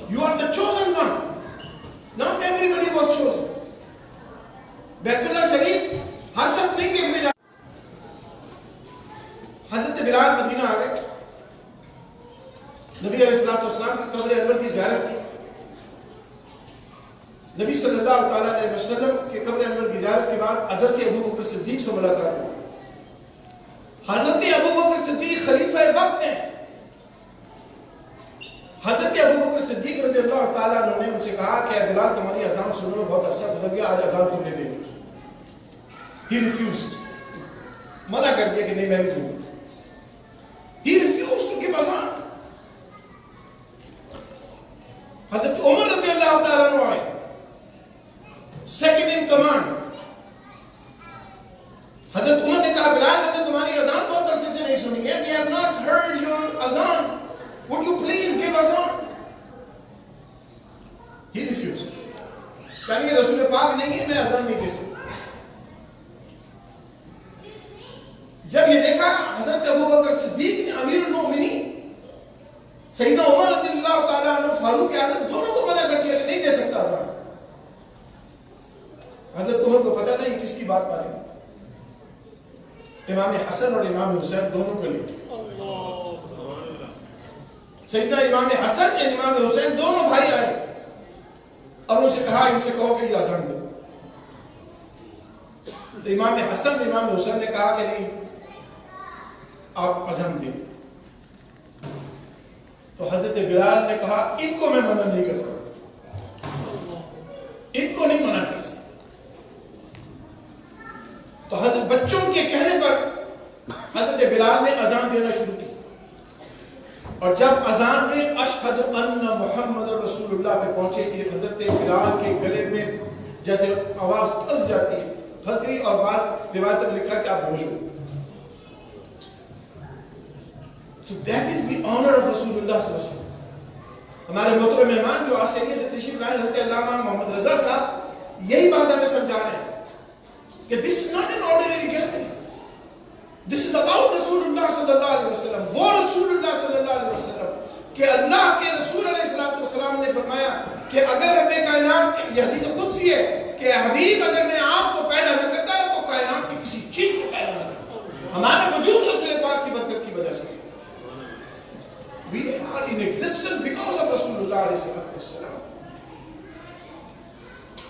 You are the chosen one. Not everybody was chosen. بیت اللہ شریف ہر شخص نہیں دیکھنے جا. حضرت بلال مدینہ آ گئے, نبی علیہ السلام کی قبر انور کی زیارت کی. نبی صلی اللہ تعالیٰ علیہ وسلم کے قبر انور کی زیارت کے بعد حضرت ابو بکر صدیق سے ملاقات ہوئی. حضرت ابو بکر صدیق خلیفہ وقت ہیں. حضرت ابو بکر صدیق رضی اللہ تعالیٰ عنہ نے مجھ سے کہا کہ اے بلال تمہاری اذان سننے میں بہت عرصہ گزر گیا, آج اذان تم نے دینی. He refused. منع کر دیا کہ نہیں میں نہیں دوں. He refused to give اذان. حضرت عمر رضی اللہ تعالیٰ عنہ آئے, second in command. حضرت عمر نے کہا بلال ہم نے تمہاری اذان بہت عرصے سے نہیں سنی ہے. We have not heard your اذان. Would you please give اذان? He refused. کہنے یہ رسول پاک نہیں ہے, میں اذان نہیں دے سکتا. جب یہ دیکھا حضرت ابو بکر صدیق نے, امیر المؤمنین سیدنا عمر رضی اللہ تعالیٰ عنہ, فاروق اعظم, دونوں کو منع کر دیا کہ نہیں دے سکتا اذان. حضرت عمر کو پتا تھا یہ کس کی بات پا رہے ہیں, امام حسن اور امام حسین دونوں کے لیے. سیدنا امام حسن اور امام حسین دونوں بھائی آئے اور ان سے کہا ان سے کہو کہ یہ اذان دو. تو امام حسن اور امام حسین نے کہا کہ نہیں آپ اذان دیں. تو حضرت بلال نے کہا ان کو میں منع نہیں کر سکتا, ان کو نہیں منع کر سکتا. تو حضرت بچوں کے کہنے پر حضرت بلال نے اذان دینا شروع کی. اور جب اذان میں اشہد ان محمد رسول اللہ پہ پہنچے کہ حضرت بلال کے گلے میں جیسے آواز پھنس جاتی ہے, پھنس گئی, اور بعض روایتوں میں لکھا کہ آپ بہوش ہو. So that is the honor of رسول اللہ صلی اللہ علیہ وسلم. ہمارے محترم مہمان جو آسٹریلیا سے تشریف لائے حضرت علامہ محمد رضا صاحب یہی بات ہمیں سمجھا رہے ہیں کہ this is not an ordinary gathering. This is about رسول اللہ صلی اللہ علیہ وسلم. وہ رسول اللہ صلی اللہ علیہ وسلم کہ اللہ کے رسول علیہ السلام نے فرمایا کہ اگر رب کائنات, یہ حدیث قدسی ہے کہ حبیب اگر میں آپ کو پیدا نہ کرتا تو کائنات کی کسی چیز کو پیدا نہ کرتا. ہمارا وجود رسول پاک کی برکت کی وجہ سے. We are in existence because of Rasulullah alayhi wasallam.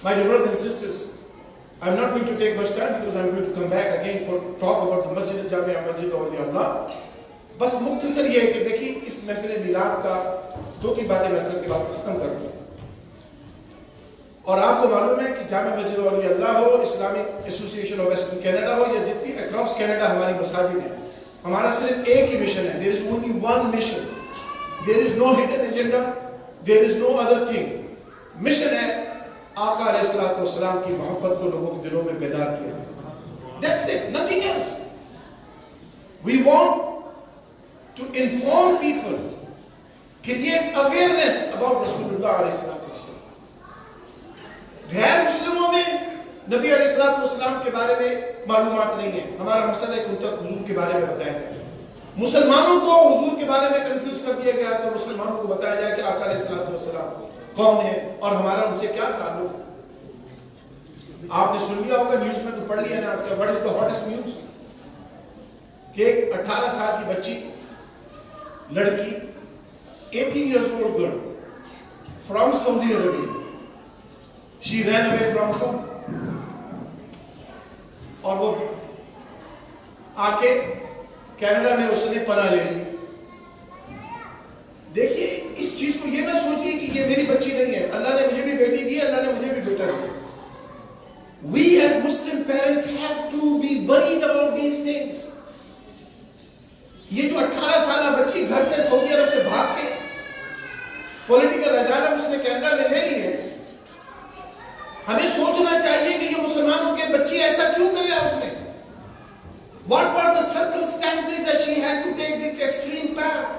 My dear brothers and sisters, I'm not going to take much time because I'm going to come back again for talk about the Masjid al-Jamia, Masjid Awliya Allah. بس مختصر یہ ہے کہ دیکھیں اس محفل میلاد کا دو تین باتیں میں اثر کے بعد ختم کر دوں. اور آپ کو معلوم ہے کہ جامع مسجد اولیاء اللہ ہو, اسلامک ایسوسی ایشن آف ویسٹرن کینیڈا ہو, یا جتنی اکراس کینیڈا ہماری مساجد ہیں, ہمارا صرف ایک ہی مشن ہے. There is only one mission. There is no hidden agenda. There is no other thing. Mission ہے آقا علیہ السلام کی محبت کو لوگوں کے دلوں میں بیدار کیا. That's it. Nothing else. We want to inform people, create awareness about Rasulullah alayhi wasallam. غیر مسلموں میں نبی علیہ السلام کے بارے میں معلومات نہیں ہے. ہمارا مقصد ہے کہ ان تک حضور کے بارے میں بتایا جائے. مسلمانوں کو حضور کے بارے میں کنفیوز کر دیا گیا تو مسلمانوں کو بتایا جائے کہ آقا علیہ السلام کون ہے اور ہمارا ان سے کیا تعلق ہے. آپ نے سن لیا ہوگا نیوز میں, تو پڑھ لیا نا آج کا, what is the hottest news? کہ ایک 18 سال کی بچی لڑکی 18 years old girl from Saudi Arabia, she ran away from home اور وہ آ کے کینیڈا میں اس نے پناہ لے لی. دیکھیے اس چیز کو یہ میں سوچیے کہ یہ میری بچی نہیں ہے, اللہ نے مجھے بھی بیٹی دی ہے, اللہ نے مجھے بھی بیٹا دیا. We as Muslim parents have to be worried about these things. یہ جو 18 سالہ بچی گھر سے سعودی عرب سے بھاگ کے پولیٹیکل اسائلم اس نے کینیڈا میں لے لی ہے, ہمیں سوچنا چاہیے کہ یہ مسلمانوں کے بچی ایسا کیوں کرے اس نے. What were the circumstances that she had to take this extreme path?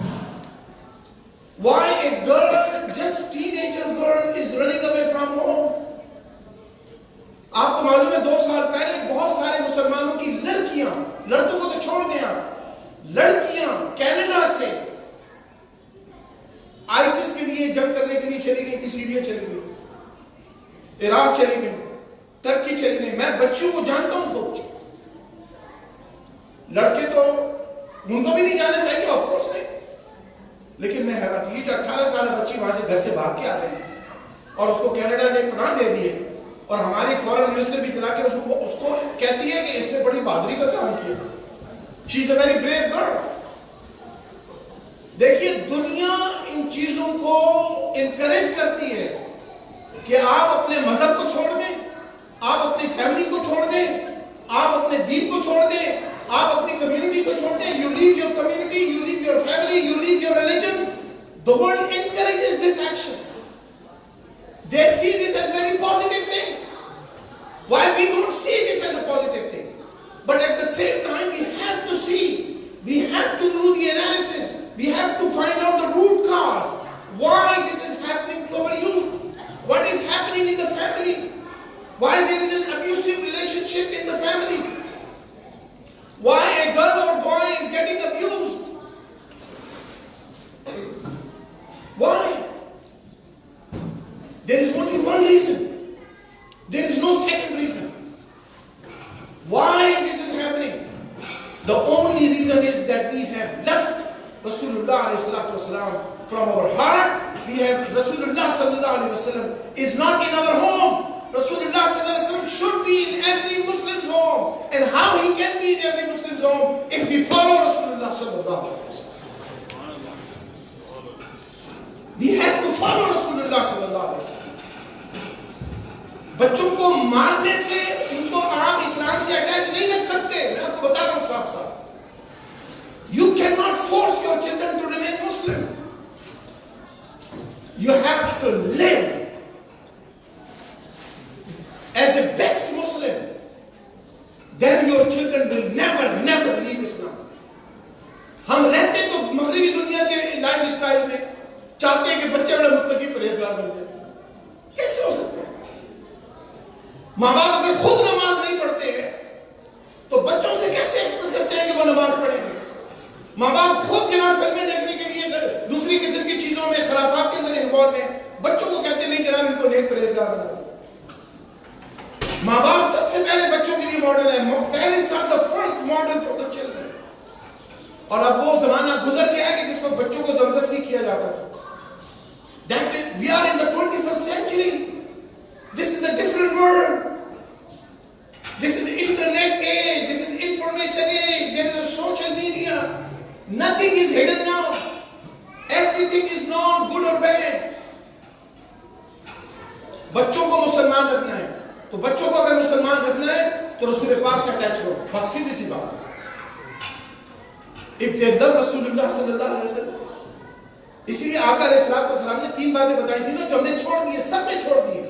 Why a girl, just teenager girl, is running away from home? آپ کو معلوم ہے 2 سال پہلے بہت سارے مسلمانوں کی لڑکیاں, لڑکوں کو تو چھوڑ دیا, لڑکیاں کینیڈا سے آئیسس کے لیے جنگ کرنے کے لیے چلی گئی تھی, سیریا چلی گئی تھی, عراق چلی گئی, ترکی چلی گئی. میں بچیوں کو جانتا ہوں خود, لڑکے تو ان کو بھی نہیں جانا چاہیے آف کورس نہیں, لیکن میں حیران, یہ جو 18 سال بچی وہاں سے گھر سے بھاگ کے آ گئی اور اس کو کینیڈا نے پناہ دے دی ہے, اور ہماری فورن منسٹر بھی چلا کے اس کو کہتی ہے کہ اس نے بڑی بہادری کا کام کیا. شی از اے ویری بریو گرل. دیکھیے دنیا ان چیزوں کو انکریج کرتی ہے کہ آپ اپنے مذہب کو چھوڑ دیں, آپ اپنی فیملی کو چھوڑ دیں, آپ اپنے دین کو چھوڑ دیں, آپ اپنی کمیونٹی کو چھوڑ دیں. You leave your community, you leave your family, you leave your religion. The world encourages this action. They see this as very positive thing, while we don't see this as a positive thing. But at the same time, we have to see, we have to do the analysis, we have to find out the root cause. Why this is happening to our youth? What is happening in the family? Why there is an abusive relationship in the family? Why a girl or boy is getting abused? Why? There is only one reason. There is no second reason. Why this is happening? The only reason is that we have left Rasulullah from our heart. We have Rasulullah is not in our home. Rasulullah should be in every Muslim's home. And how he can be in every Muslim's home if we follow Rasulullah. We have to follow Rasulullah. بچوں کو مارنے سے ان کو آپ اسلام سے attach نہیں رکھ سکتے. میں آپ کو بتا رہا ہوں صاف صاف. You cannot force your children to remain Muslim. You have to live as a best Muslim. Then your children will never leave Islam. ہم رہتے تو مغربی دنیا کے لائف اسٹائل میں, چاہتے ہیں کہ بچے بڑے متقی پرہیزگار بن جائیں. کیسے ہو سکتا ہے؟ ماں باپ اگر خود نماز نہیں پڑھتے ہیں تو بچوں سے کیسے ایکسپیکٹ کرتے ہیں کہ وہ نماز پڑھیں گے؟ ماں باپ خود جناب فلمیں دیکھنے کے لیے دوسری قسم کی چیزوں میں, خرافات کے اندر انوالو ہیں, بچوں کو کہتے نہیں جناب ان کو نیک پرہیزگار بناؤ. ماں باپ سب سے پہلے بچوں کے لیے ماڈل ہے. Parents are the first model for the children. اور اب وہ زمانہ گزر گیا ہے کہ جس میں بچوں کو زبردستی کیا جاتا تھا. That we are in the 21st century. This is a different world. This is the internet age. This is information age. There is a social media. Nothing is hidden now. Everything is known, good or bad. بچوں کو مسلمان رکھنا ہے تو بچوں کو اگر مسلمان رکھنا ہے تو رسول پاک سے اٹیچ کرو. بس سیدھی سی بات. If they love رسول اللہ صلی اللہ علیہ وسلم, اسی لیے آقا علیہ السلام نے 3 باتیں بتائی تھی نا جو ہم نے چھوڑ دی, سب نے چھوڑ دی.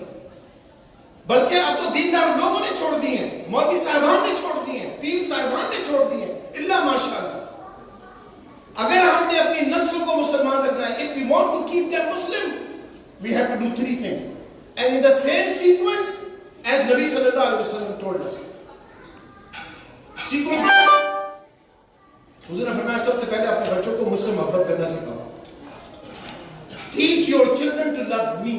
بلکہ اب تو دیندار لوگوں نے چھوڑ دی ہیں, مولوی صاحبان نے چھوڑ دی ہیں, پیر صاحبان نے چھوڑ دی ہیں, اللہ ماشاءاللہ. اگر ہم نے اپنی نسل کو مسلمان رکھنا ہے, if we want to keep them Muslim, we have to do 3 things. And in the same sequence as Nabi sallallahu alaihi wasallam told us. Sequence حضور نے فرمایا سب سے پہلے اپنے بچوں کو مجھ سے محبت کرنا سکھاؤ. Teach your children to love me.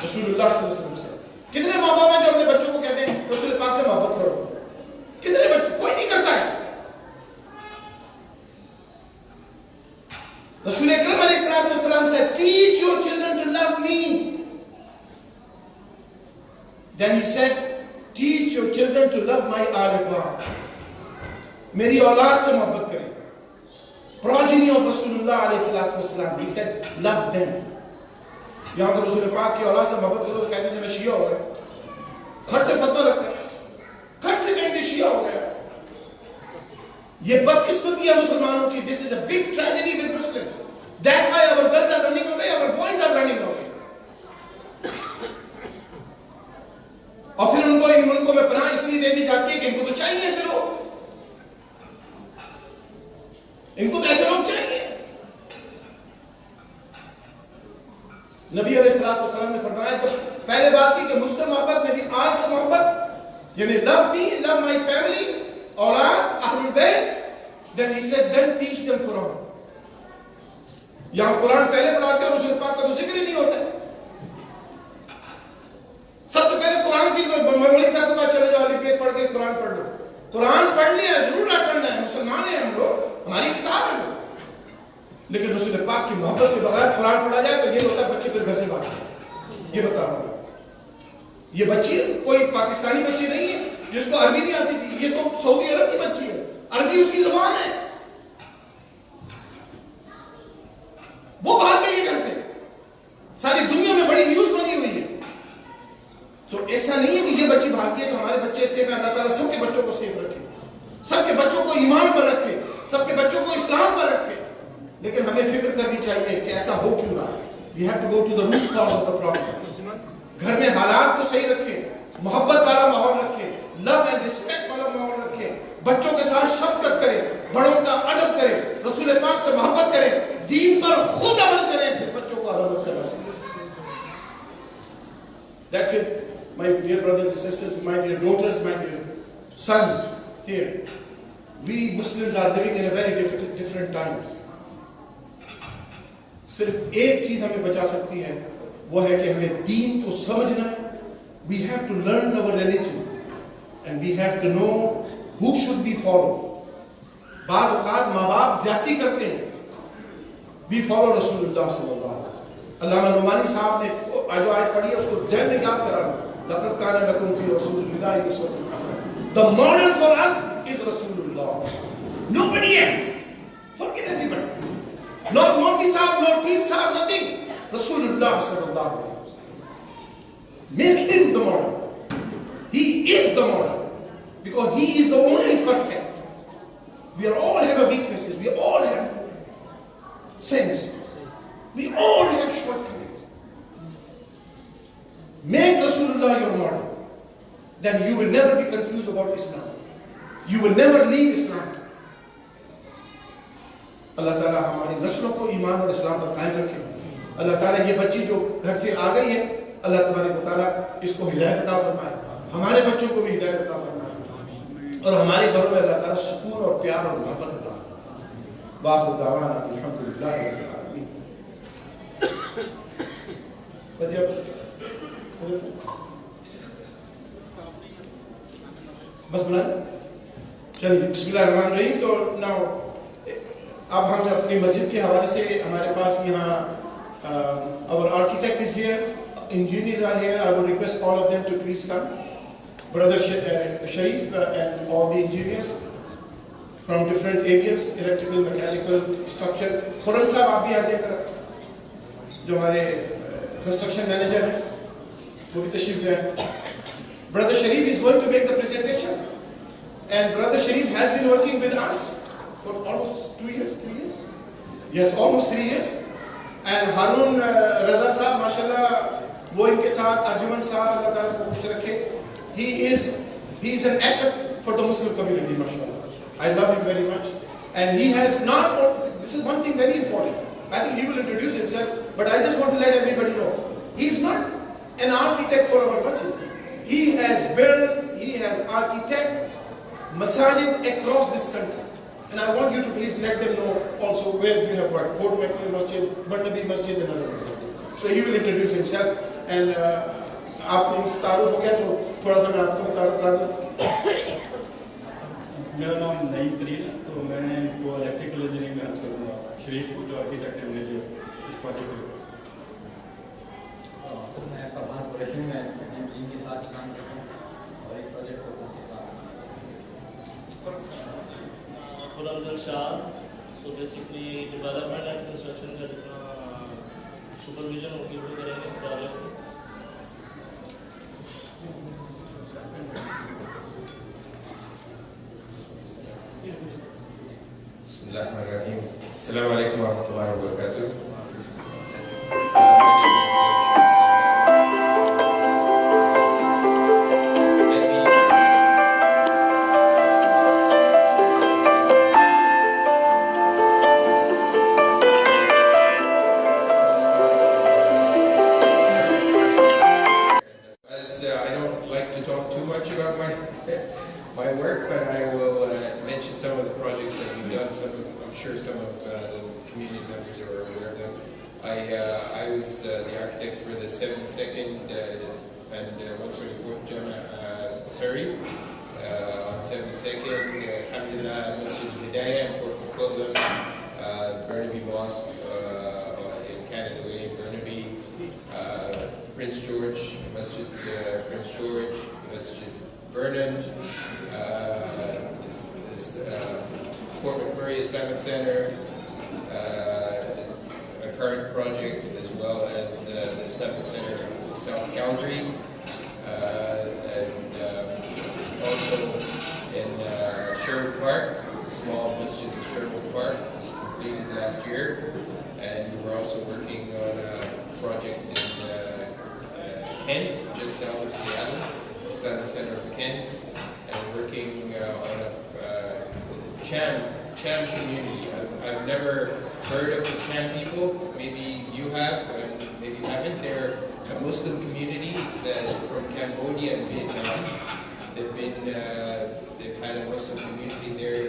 رسول اللہ صلی اللہ علیہ وسلم سے. کتنے ماں باپ ہیں جو اپنے بچوں کو کہتے ہیں رسول پاک سے محبت کرو؟ کتنے بچے؟ کوئی نہیں کرتا ہے. Then he said, teach your children to love my Al-Quran. میری اولاد سے محبت کریں. Progeny of Rasulullah alayhi wasallam. He said, love them. یہاں تو رسول پاک کی اولاد سے محبت کرو تو کہتے ہیں میں شیعہ ہو گیا. کھٹ سے فتویٰ لگتا ہے, کھٹ سے کہیں گے شیعہ ہو گیا. یہ بدقسمتی ہے مسلمانوں کی. This is a big tragedy with Muslims. That's why our girls are running away, our boys are running away. اور پھر ان کو ان ملکوں میں پناہ اس لیے دے دی جاتی ہے کہ ان کو تو چاہیے ایسے لوگ, ان کو تو ایسے لوگ چاہیے. نبی علیہ السلام نے فرمایا, جب پہلے بات کی کہ مجھ سے محبت, میری آل سے محبت, یعنی love me, love my family, اولاد, اہل بیت, then he said, then teach them Quran. یہاں قرآن پہلے پڑھاتے ہیں, رسول پاک کا تو ذکر ہی نہیں ہوتا. سب سے پہلے قرآن کی مولوی صاحب کے پاس چلے جاؤ, علی پیٹ پڑھ کے قرآن پڑھ لو. قرآن پڑھ لیا ضرور نہ پڑھنا ہے, مسلمان ہیں ہم لوگ, ہماری کتاب ہے. لیکن رسول پاک کی محبت کے بغیر قرآن پڑھا جائے تو یہ ہوتا ہے بچے پھر گھر سے بھاگتے. یہ بتا رہا ہوں, یہ بچی کوئی پاکستانی بچی نہیں ہے جس کو عربی نہیں آتی تھی, یہ تو سعودی عرب کی بچی ہے, عربی اس کی زبان ہے. وہ بھاگ گئی ہے گھر سے, ساری دنیا میں بڑی نیوز بنی ہوئی ہے. تو ایسا نہیں ہے کہ یہ بچی بھاگی ہے تو ہمارے بچے سیف ہیں. اللہ تعالیٰ سب کے بچوں کو سیف رکھے, سب کے بچوں کو ایمان پر رکھے, سب کے بچوں کو اسلام پر رکھے. لیکن ہمیں فکر کرنی چاہیے کہ ایسا ہو کیوں نہ. We have to go to the root cause of the problem. گھر میں حالات کو صحیح رکھیں, محبت والا ماحول رکھیں, لو اینڈ ریسپیکٹ والا ماحول رکھیں, بچوں کے ساتھ شفقت کریں, بڑوں کا ادب کریں, رسول پاک سے محبت کریں, دین پر خود عمل کریں, پھر بچوں کو عمل کرنا سکیں. That's it. My dear brothers and sisters, my dear daughters, my dear sons here, we Muslims are living in a very different times. صرف ایک چیز ہمیں بچا سکتی ہے, وہ ہے کہ ہمیں دین کو سمجھنا ہے. We have to learn our religion and we have to know who should we follow. بعض اوقات ماں باپ زیادتی کرتے ہیں. We follow رسول اللہ صلی اللہ علیہ وسلم. علامہ نعمانی صاحب نے جو آیت پڑھی ہے اس کو ذہن میں یاد کرا لو. لَقَدْ كَانَ لَكُمْ فِي رَسُولِ اللَّهِ أُسْوَةٌ حَسَنَةٌ. The model for us is Rasulullah. Nobody else. Forget everybody. Not Modi Sahib, not Peer Sahib, nothing. Rasulullah sallallahu alaihi wasallam. Make him the model. He is the model. Because he is the only perfect. We all have weaknesses. We all have sins. We all have shortcomings. Make Rasulullah your model. Then you will never be confused about Islam. You will never leave Islam. اللہ تعالیٰ ہماری نسلوں کو ایمان اور اسلام پر قائم رکھے. اللہ تعالیٰ یہ بچی جو گھر سے آ گئی ہے, اللہ تبارک و تعالیٰ اس کو ہدایت عطا فرمائے, ہمارے بچوں کو بھی ہدایت عطا فرمائے, اور ہمارے گھروں میں اللہ تعالیٰ سکون اور پیار اور محبت عطا فرمائے. وآخر دعوانا الحمدللہ رب العالمین. بس بلائیں, چلیے بسم اللہ الرحمن الرحیم. تو ناؤ اب ہم اپنی مسجد کے حوالے سے, ہمارے پاس یہاں our architect is here, engineers are here. I would request all of them to please come. Brother Sharif and all the engineers from different areas, electrical, mechanical, structure. Khurram صاحب آپ بھی آ جائیں طرف, جو ہمارے construction manager ہیں, وہ بھی تشریف لے آئیں. Brother Sharif is going to make the presentation, and Brother Sharif has been working with us for almost 2 years, 3 years? Yes, almost 3 years. And Harun Raza Sahab, mashallah, وہ ان کے ساتھ, Arjuman Sahab, Allah Ta'ala کو خوش رکھے. He is an asset for the Muslim community, mashallah. I love him very much. And he has not, this is one thing very important. I think he will introduce himself, but I just want to let everybody know. He is not an architect for our masjid. He has architect masajid across this country. And I want you to please let them know also where you have worked. Fort McNeil Masjid, Barnaby Masjid, and other masjid. So he will introduce himself. And آپ ان سے تعارف ہو گیا تو تھوڑا سا میں آپ کو تعارف کرا دوں. میرا نام نعیم ترین ہے, تو میں وہ الیکٹریکل انجینئرنگ میں ہیلپ کروں گا شریف کو, جو آرکیٹیکٹ ہے مجھے اس پروجیکٹ کے. کارپوریشن میں ان کے ساتھ ہی کام کرتا ہوں اور اس پروجیکٹ کو ان کے ساتھ Khurram Shah. So basically development and construction کا جتنا سپرویژن ہوگی وہ کریں گے پروجیکٹ کو. بسم اللہ الرحمن الرحیم. السلام علیکم ورحمۃ اللہ وبرکاتہ. My work, but I will mention some of the projects that we've done. I'm sure some of the community members are aware of them. I was the architect for the 72nd and 124th Jama Surrey on 72nd. Alhamdulillah, Masjid Hidayah in Fort McQuillan, Burnaby Mosque in Canada Way in Burnaby, Prince George, Masjid Prince George, Masjid Vernon, Fort McMurray Islamic Center, a current project, as well as the Islamic Center of South Calgary, and also in Sherwood Park, a small masjid in Sherwood Park was completed last year, and we're also working on a project in Kent, just south of Seattle, Islamic Center of Kent, and working on a Cham community. I've never heard of the Cham people. Maybe you have, and maybe you haven't. They're a Muslim community that from Cambodia and Vietnam. They've had a Muslim community there,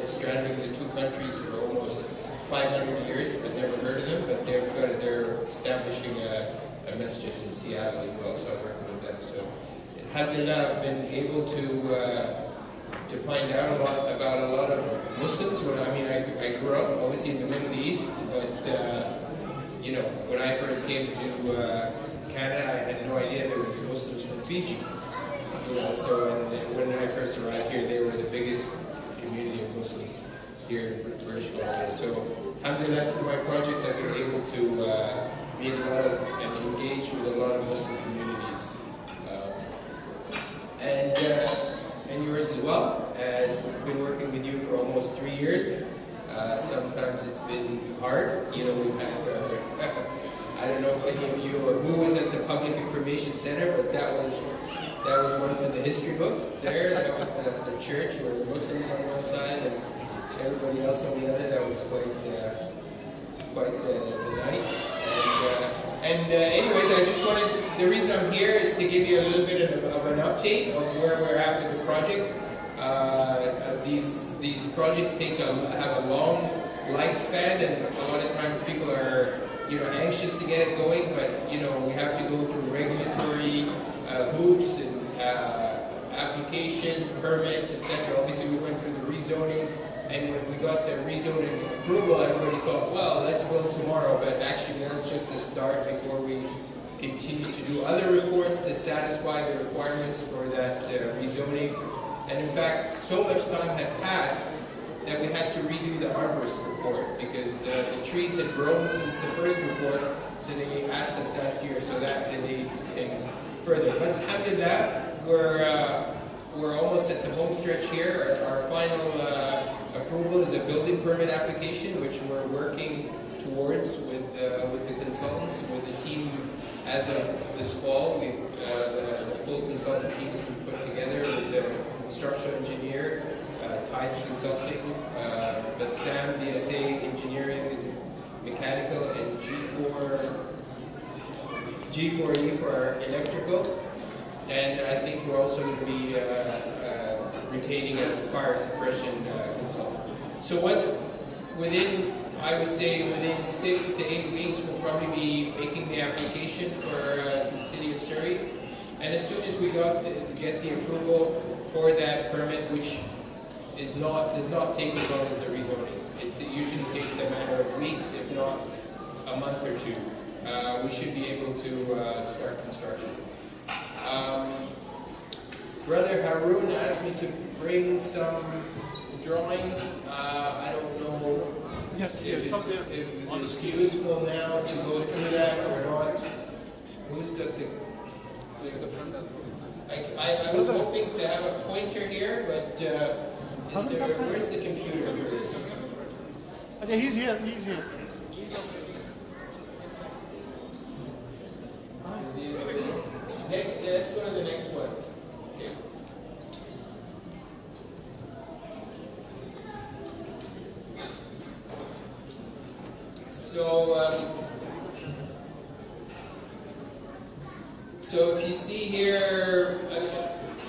straddling the two countries for almost 500 years. I've never heard of them, but they're establishing a masjid in Seattle as well. So I'm working with them. So alhamdulillah, I've been able to find out about a lot of Muslims. I grew up obviously in the Middle East, but when I first came to Canada, I had no idea there was Muslims from Fiji. So when I first arrived here, they were the biggest community of Muslims here in British Columbia. So alhamdulillah, through my projects, I've been able to meet a lot of and engage with a lot of Muslim communities. And yours as well, as we've been working with you for almost 3 years. Sometimes it's been hard. We've had, I don't know if any of you or who was at the Public Information Center, but that was one for the history books there. That was the church where the Muslims on one side and everybody else on the other. That was quite the night. Anyways, I just wanted, the reason I'm here is to give you a little bit of an update of where we're at with the project. These projects have a long lifespan, and a lot of times people are anxious to get it going, but we have to go through regulatory hoops and applications, permits, etc. Obviously, we went through the rezoning. And when we got the rezoning approval, everybody thought, well, let's build tomorrow. But actually, that's just the start before we continue to do other reports to satisfy the requirements for that rezoning. And in fact, so much time had passed that we had to redo the arborist report because the trees had grown since the first report. So they asked us last year, so that delayed things further. But alhamdulillah, we're almost at the home stretch here. Our final approval is a building permit application, which we're working towards with the consultants, with the team as of this fall. The full consultant team has been put together with the structural engineer, Tides Consulting, Bassam BSA Engineering is mechanical, and G4E for our electrical. And I think we're also going to be retaining a fire suppression consultant. So I would say within 6 to 8 weeks, we'll probably be making the application to the City of Surrey. And as soon as we get the approval for that permit, which does not take as long as the rezoning. It usually takes a matter of weeks, if not a month or two. we should be able to start construction. Brother Haroon asked me to bring some drawings. I don't know if it's useful now to go through that or not. Who's got the... I was hoping to have a pointer here, but where's the computer for this? Okay, he's here. Let's go to the next one. Okay. So if you see here,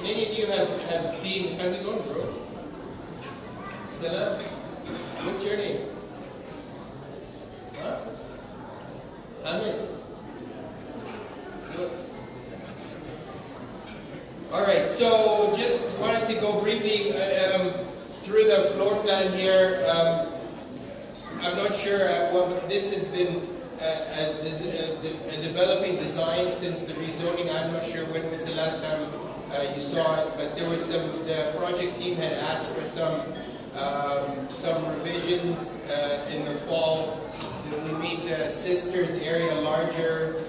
many of you have seen, how's it going, bro? Stella? What's your name? Huh? Hamid? Good. Alright, so just wanted to go briefly through the floor plan here. I'm not sure what this has been a developing design since the rezoning. I'm not sure when was the last time you saw it, but there was the project team had asked for some revisions in the fall. We made the sisters area larger.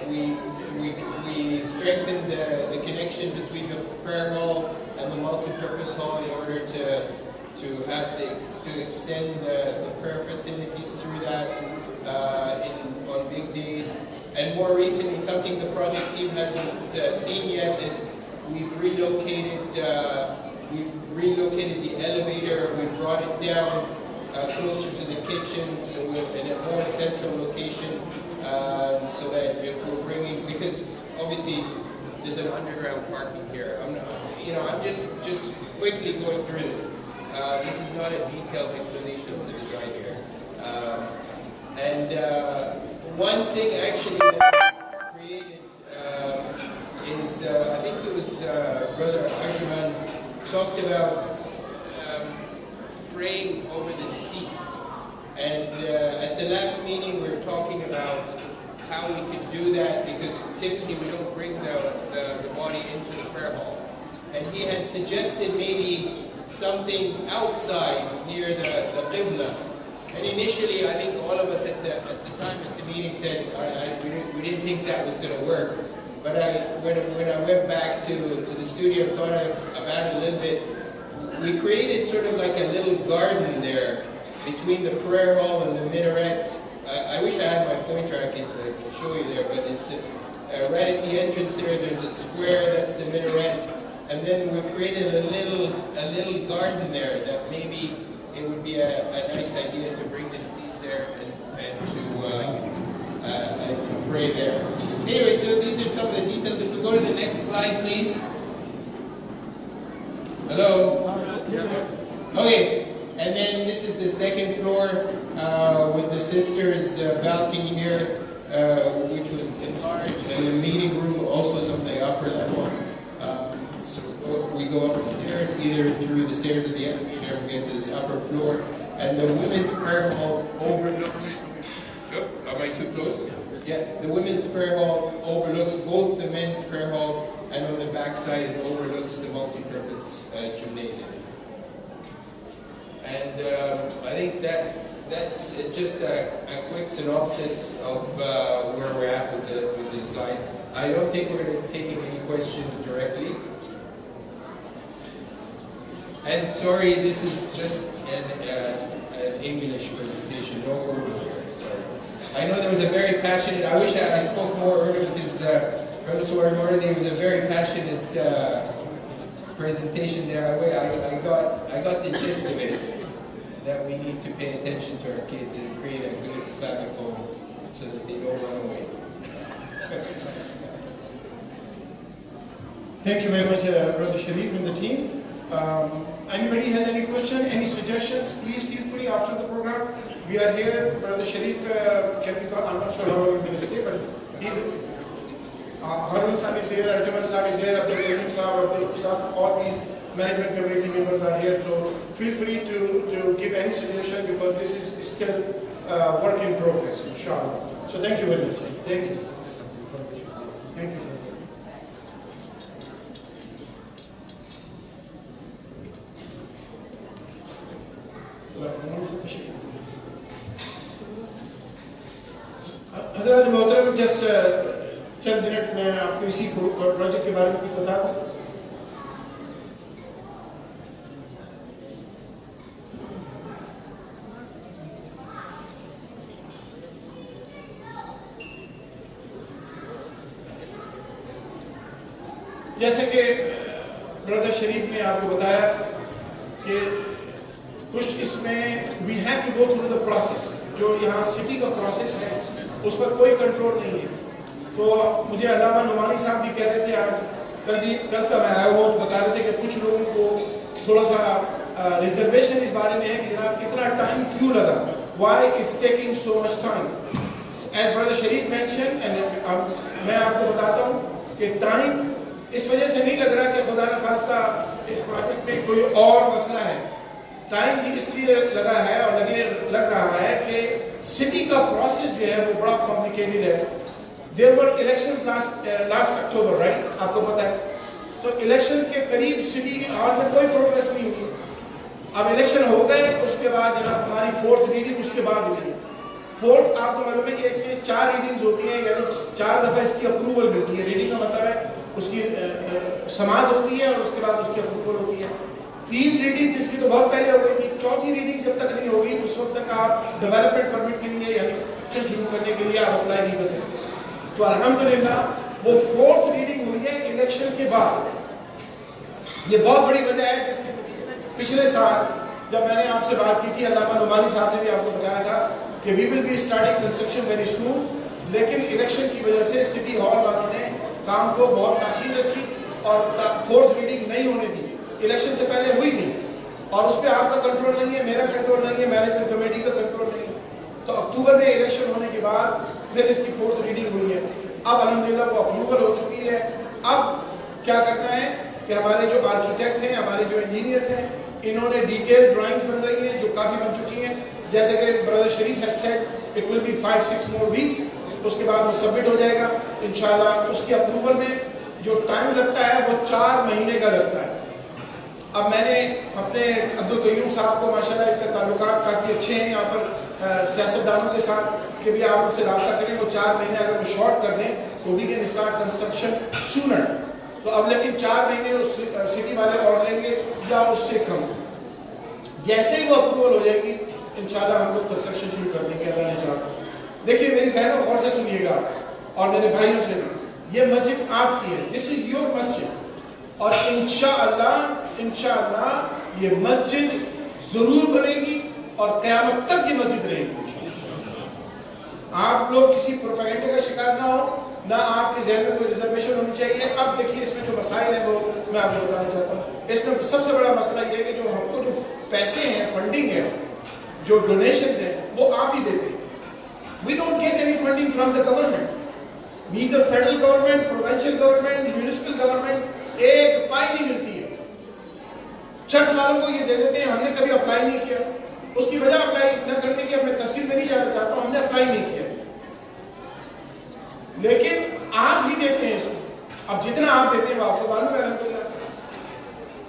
We strengthened the connection between the prayer hall and the multi-purpose hall in order to extend the prayer facilities through that on big days. And more recently, something the project team hasn't seen yet is we've relocated the elevator. We brought it down closer to the kitchen, so we're in a more central location, so that if we're bringing, because obviously there's an underground parking here. I'm just quickly going through this. This is not a detailed explanation of the design here. One thing actually that we created is, I think it was Brother Arjumand talked about praying over the deceased. And at the last meeting we were talking about how we could do that, because typically we don't bring the body into the prayer hall. And he had suggested maybe something outside near the Qibla. And initially, I think all of us at the time at the meeting said we didn't think that was going to work. But when I went back to the studio and thought about it a little bit, we created sort of like a little garden there between the prayer hall and the minaret. I wish I had my pointer, I could show you there, but it's right at the entrance there. There's a square, that's the minaret. And then we've created a little garden there that maybe it would be a nice idea to bring the deceased there and to pray there. Anyway, so these are some of the details. If we go to the next slide, please. Hello? Okay, and then this is the second floor with the sisters' balcony here, which was enlarged, and the meeting room also is on the upper level. So we go up the stairs, either through the stairs of the elevator, and get to this upper floor. And the women's prayer hall overlooks. Oh, am I too close? Yeah, the women's prayer hall overlooks both the men's prayer hall, and on the back side it overlooks the multi-purpose gymnasium. And I think that's just a quick synopsis of where we're at with the design. I don't think we're going to be taking any questions directly. And sorry, this is just an English presentation, no Urdu here, sorry. I know there was a very passionate, I wish I spoke more Urdu because Brother Suwar Nordi was a very passionate presentation there. I got the gist of it, that we need to pay attention to our kids and create a good Islamic home so that they don't run away. Thank you very much, Brother Sharif and the team. Anybody has any question, any suggestions, please feel free after the program. We are here. Brother Sharif can be called, I'm not sure how long he's going to stay, but he's Harun Sahib is here, Arjuman Sahib is here, Abdul Karim Sahib, Abdul Sahib, all these management committee members are here. So feel free to give any suggestion, because this is still work in progress, inshallah. So thank you very much. Thank you. Thank you. حضرات محترم, جس چند minute میں آپ کو اسی project کے بارے میں کچھ بتا دوں. جیسے کہ بردر شریف نے آپ کو بتایا کہ کچھ اس میں we have to go through the process. جو یہاں سٹی کا پروسیس ہے اس پر کوئی کنٹرول نہیں ہے. تو مجھے علامہ نعمانی صاحب بھی کہہ رہے تھے, آج کل کا میں آیا ہوں, بتا رہے تھے کہ کچھ لوگوں کو تھوڑا سا ریزرویشن اس بارے میں ہے کہ جناب اتنا ٹائم کیوں لگا, why is taking so much time. As brother Sharif mention, میں آپ کو بتاتا ہوں کہ ٹائم اس وجہ سے نہیں لگ رہا کہ خدا نخواستہ اس پروجیکٹ میں کوئی اور مسئلہ ہے. ٹائم بھی اس لیے لگا ہے اور لگ رہا ہے کہ سٹی کا پروسیس جو ہے وہ بڑا کمپلیکیٹڈ ہے. دیر ور الیکشنز لاسٹ اکتوبر, رائٹ, آپ کو پتا ہے. تو الیکشنز کے قریب سٹی ہال میں کوئی پروگریس نہیں ہوئی. اب الیکشن ہو گئے, اس کے بعد جناب ہماری 4th ریڈنگ اس کے بعد ہوئی. 4th آپ کو معلوم ہے کہ اس کی 4 ریڈنگز ہوتی ہیں, یعنی 4 دفعہ اس کی اپروول ملتی ہے. ریڈنگ کا مطلب ہے اس کی سماعت ہوتی ہے اور اس کے بعد اس کی اپروول ہوتی ہے. 3 ریڈنگز اس کی تو بہت پہلے ہو گئی تھی. 4تھی ریڈنگ جب تک نہیں ہوگی اس وقت تک آپ ڈیولپمنٹ پرمٹ کے لیے یعنی کنسٹرکشن شروع کرنے کے لیے آپ اپلائی نہیں کر سکتے. تو الحمدللہ وہ 4th ریڈنگ ہوئی ہے الیکشن کے بعد. یہ بہت بڑی وجہ ہے جس کے پچھلے سال جب میں نے آپ سے بات کی تھی, علامہ نعمانی صاحب نے بھی آپ کو بتایا تھا کہ we will be starting construction very soon, لیکن الیکشن کی وجہ سے سٹی ہال والوں نے کام کو بہت تاخیر رکھی اور 4th ریڈنگ نہیں ہونے دی. الیکشن سے پہلے ہوئی نہیں, اور اس پہ آپ کا کنٹرول نہیں ہے, میرا کنٹرول نہیں ہے, مینجمنٹ کمیٹی کا کنٹرول نہیں ہے. تو اکتوبر میں الیکشن ہونے کے بعد پھر اس کی 4th ریڈنگ ہوئی ہے. اب الحمدللہ وہ اپروول ہو چکی ہے. اب کیا کرنا ہے کہ ہمارے جو آرکیٹیکٹ ہیں, ہمارے جو انجینئرز ہیں, انہوں نے ڈیٹیل ڈرائنگز بن رہی ہیں جو کافی بن چکی ہیں. جیسے کہ brother Sharif has said it will be 5-6 more weeks. اس کے بعد وہ سبمٹ ہو جائے گا انشاءاللہ. اس کی اپروول میں جو ٹائم لگتا ہے وہ 4 مہینے کا لگتا ہے. اب میں نے اپنے عبدالقیوم صاحب کو ماشاءاللہ ان کے تعلقات کافی اچھے ہیں یہاں پر سیاستدانوں کے ساتھ کہ بھی آپ ان سے رابطہ کریں, وہ 4 مہینے اگر وہ شارٹ کر دیں تو we can start construction sooner. تو اب لیکن 4 مہینے اس سٹی والے اور لیں گے یا اس سے کم. جیسے ہی وہ اپروول ہو جائے گی انشاءاللہ ہم لوگ کنسٹرکشن شروع کر دیں گے اللہ نے چاہا. دیکھیے میری بہنوں غور سے سنیے گا اور میرے بھائیوں سے بھی, یہ مسجد آپ کی ہے, دس از یور مسجد, اور انشاءاللہ یہ مسجد ضرور بنے گی اور قیامت تک یہ مسجد رہے گی. آپ لوگ کسی پروپیگنڈے کا شکار نہ ہو, نہ آپ کے ذہن میں کوئی ریزرویشن ہونی چاہیے. اب دیکھیے اس میں جو مسائل ہیں وہ میں آپ کو بتانا چاہتا ہوں. اس میں سب سے بڑا مسئلہ یہ ہے کہ جو ہم کو جو پیسے ہیں, فنڈنگ ہے, جو ڈونیشنز ہیں, وہ آپ ہی دیتے ہیں. We don't get any funding from the government. Neither federal government, provincial government, municipal government, ایک پائی نہیں ملتی ہے. چرچ والوں کو یہ دے دیتے ہیں, ہم نے کبھی اپلائی نہیں کیا. اس کی وجہ اپلائی نہ کرنے کی اب میں تفصیل میں نہیں جانا چاہتا ہوں, ہم نے اپلائی نہیں کیا, لیکن آپ ہی دیتے ہیں اس کو. اب جتنا آپ دیتے ہیں وہ آپ کو معلوم ہے الحمدللہ.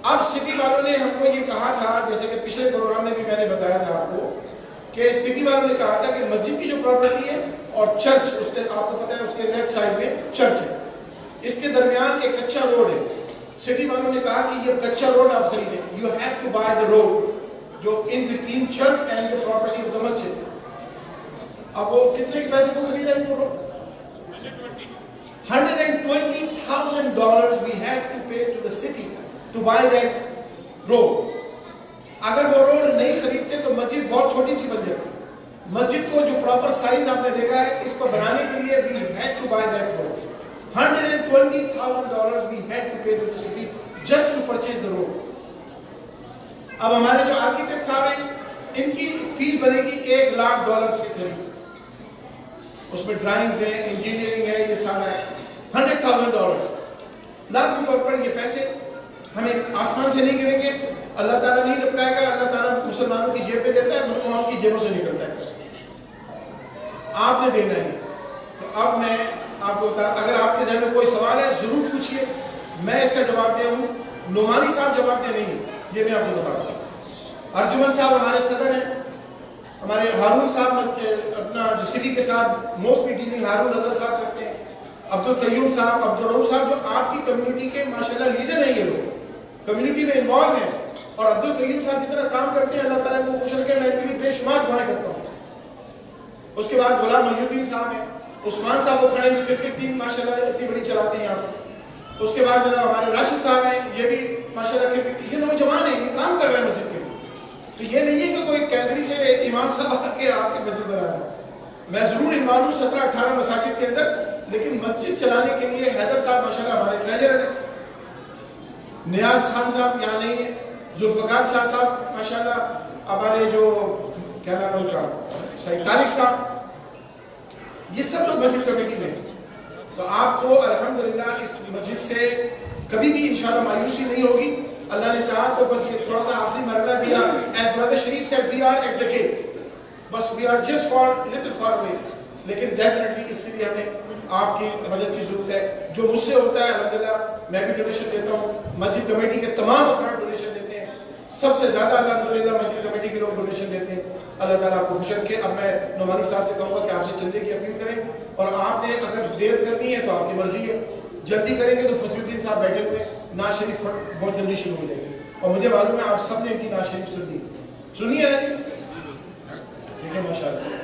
اب سٹی والوں نے ہم کو یہ کہا تھا, جیسے کہ پچھلے پروگرام میں بھی میں نے بتایا تھا آپ کو, کہ سٹی والوں نے کہا تھا کہ مسجد کی جو پراپرٹی ہے اور چرچ, اس کے آپ کو پتا ہے اس کے لیفٹ سائڈ میں چرچ ہے, اس کے درمیان ایک کچا روڈ ہے. سٹی والوں نے کہا کہ یہ کچا روڈ آپ خریدیں, you have to buy the road جو in between church and the property of the مسجد. اب وہ کتنے کے پیسے کو خریدا ہے وہ road? $120,000 we had to pay to the city to buy that road. اگر وہ روڈ نہیں خریدتے تو مسجد بہت چھوٹی سی بن جاتی. مسجد کو جو پراپر سائز آپ نے دیکھا ہے, اس کو بنانے کے لیے we had to buy that road. $120,000 we had to pay to the city just to purchase the road. اب ہمارے جو آرکیٹیکٹ صاحب ہیں, ان کی فیس بنے گی $1,00,000 کے قریب. اس میں ڈرائنگز ہیں, انجینئرنگ ہے, یہ سارا ہے. $100,000. لازمی طور پر یہ پیسے ہمیں آسمان سے نہیں گریں گے, اللہ تعالیٰ نہیں لپکائے گا. اللہ تعالیٰ مسلمانوں کی جیب پہ دیتا ہے, مسلمانوں کی جیبوں سے نکلتا ہے پیسے. دینا ہے. تو اب میں آپ کو بتا, اگر آپ کے ذہن میں کوئی سوال ہے ضرور پوچھیے, میں اس کا جواب دے ہوں. نعمانی صاحب جواب دے نہیں, یہ میں آپ کو بتا دوں. ارجمن صاحب ہمارے صدر ہیں, ہمارے ہارون صاحب اپنا جو سٹی کے ساتھ موسٹلی ڈیلنگ ہارون رضا صاحب کرتے ہیں, عبدالقیوم صاحب, عبدالرؤوف صاحب جو آپ کی کمیونٹی کے ماشاءاللہ لیڈر ہیں, یہ لوگ کمیونٹی میں انوالو ہیں, اور عبدالقیوم صاحب کی طرح کام کرتے ہیں. اللہ تعالیٰ کو خوش رکھے, میں ان کے لیے بے شمار دعائیں کرتا ہوں. اس کے بعد غلام محی الدین صاحب ہیں, عثمان صاحب وہ کھڑے ہیں جو کرکٹ ٹیم ماشاءاللہ اتنی بڑی چلاتے ہیں یہاں. اس کے بعد جناب ہمارے راشد صاحب ہیں, یہ بھی ماشاءاللہ کرکٹ, یہ نوجوان ہیں, یہ کام کر رہے ہیں مسجد کے لیے. تو یہ نہیں ہے کہ کوئی کیلگری سے امام صاحب آ کے آپ کی مسجد بنا رہا ہے. میں ضرور انوالو ہوں 17-18 مساجد کے اندر, لیکن مسجد چلانے کے لیے حیدر صاحب ماشاءاللہ ہمارے ٹریجرر ہیں, نیاز خان صاحب یہاں نہیں ہیں, ذوالفقار شاہ صاحب ماشاءاللہ ہمارے جو کیا نام ہے ان کا, سعید طارق صاحب, یہ سب لوگ مسجد کمیٹی میں ہیں. تو آپ کو الحمدللہ اس مسجد سے کبھی بھی انشاءاللہ مایوسی نہیں ہوگی. اللہ نے چاہا تو بس یہ تھوڑا سا آخری مرحلہ بھی ہے. As Brother Sharif said, we are at the gate. بس we are just far little far away. لیکن ڈیفینیٹلی اس کے لیے ہمیں آپ کی مدد کی ضرورت ہے. جو مجھ سے ہوتا ہے الحمدللہ میں بھی ڈونیشن دیتا ہوں, مسجد کمیٹی کے تمام افراد ڈونیشن دیتے ہیں, سب سے زیادہ الحمدللہ مسجد کمیٹی کے لوگ ڈونیشن دیتے ہیں. اللہ تعالیٰ آپ کو خوش رکھے. اب میں نعمانی صاحب سے کہوں گا کہ آپ سے چندے کی اپیل کریں, اور آپ نے اگر دیر کرنی ہے تو آپ کی مرضی ہے, جلدی کریں گے تو فضل الدین صاحب بیٹھے ہوئے نعت شریف بہت جلدی شروع ہو جائے گی. اور مجھے معلوم ہے آپ سب نے ان کی نعت شریف سنی ہے نا جی, سنی ہے نا جی, ٹھیک ہے ماشاء اللہ.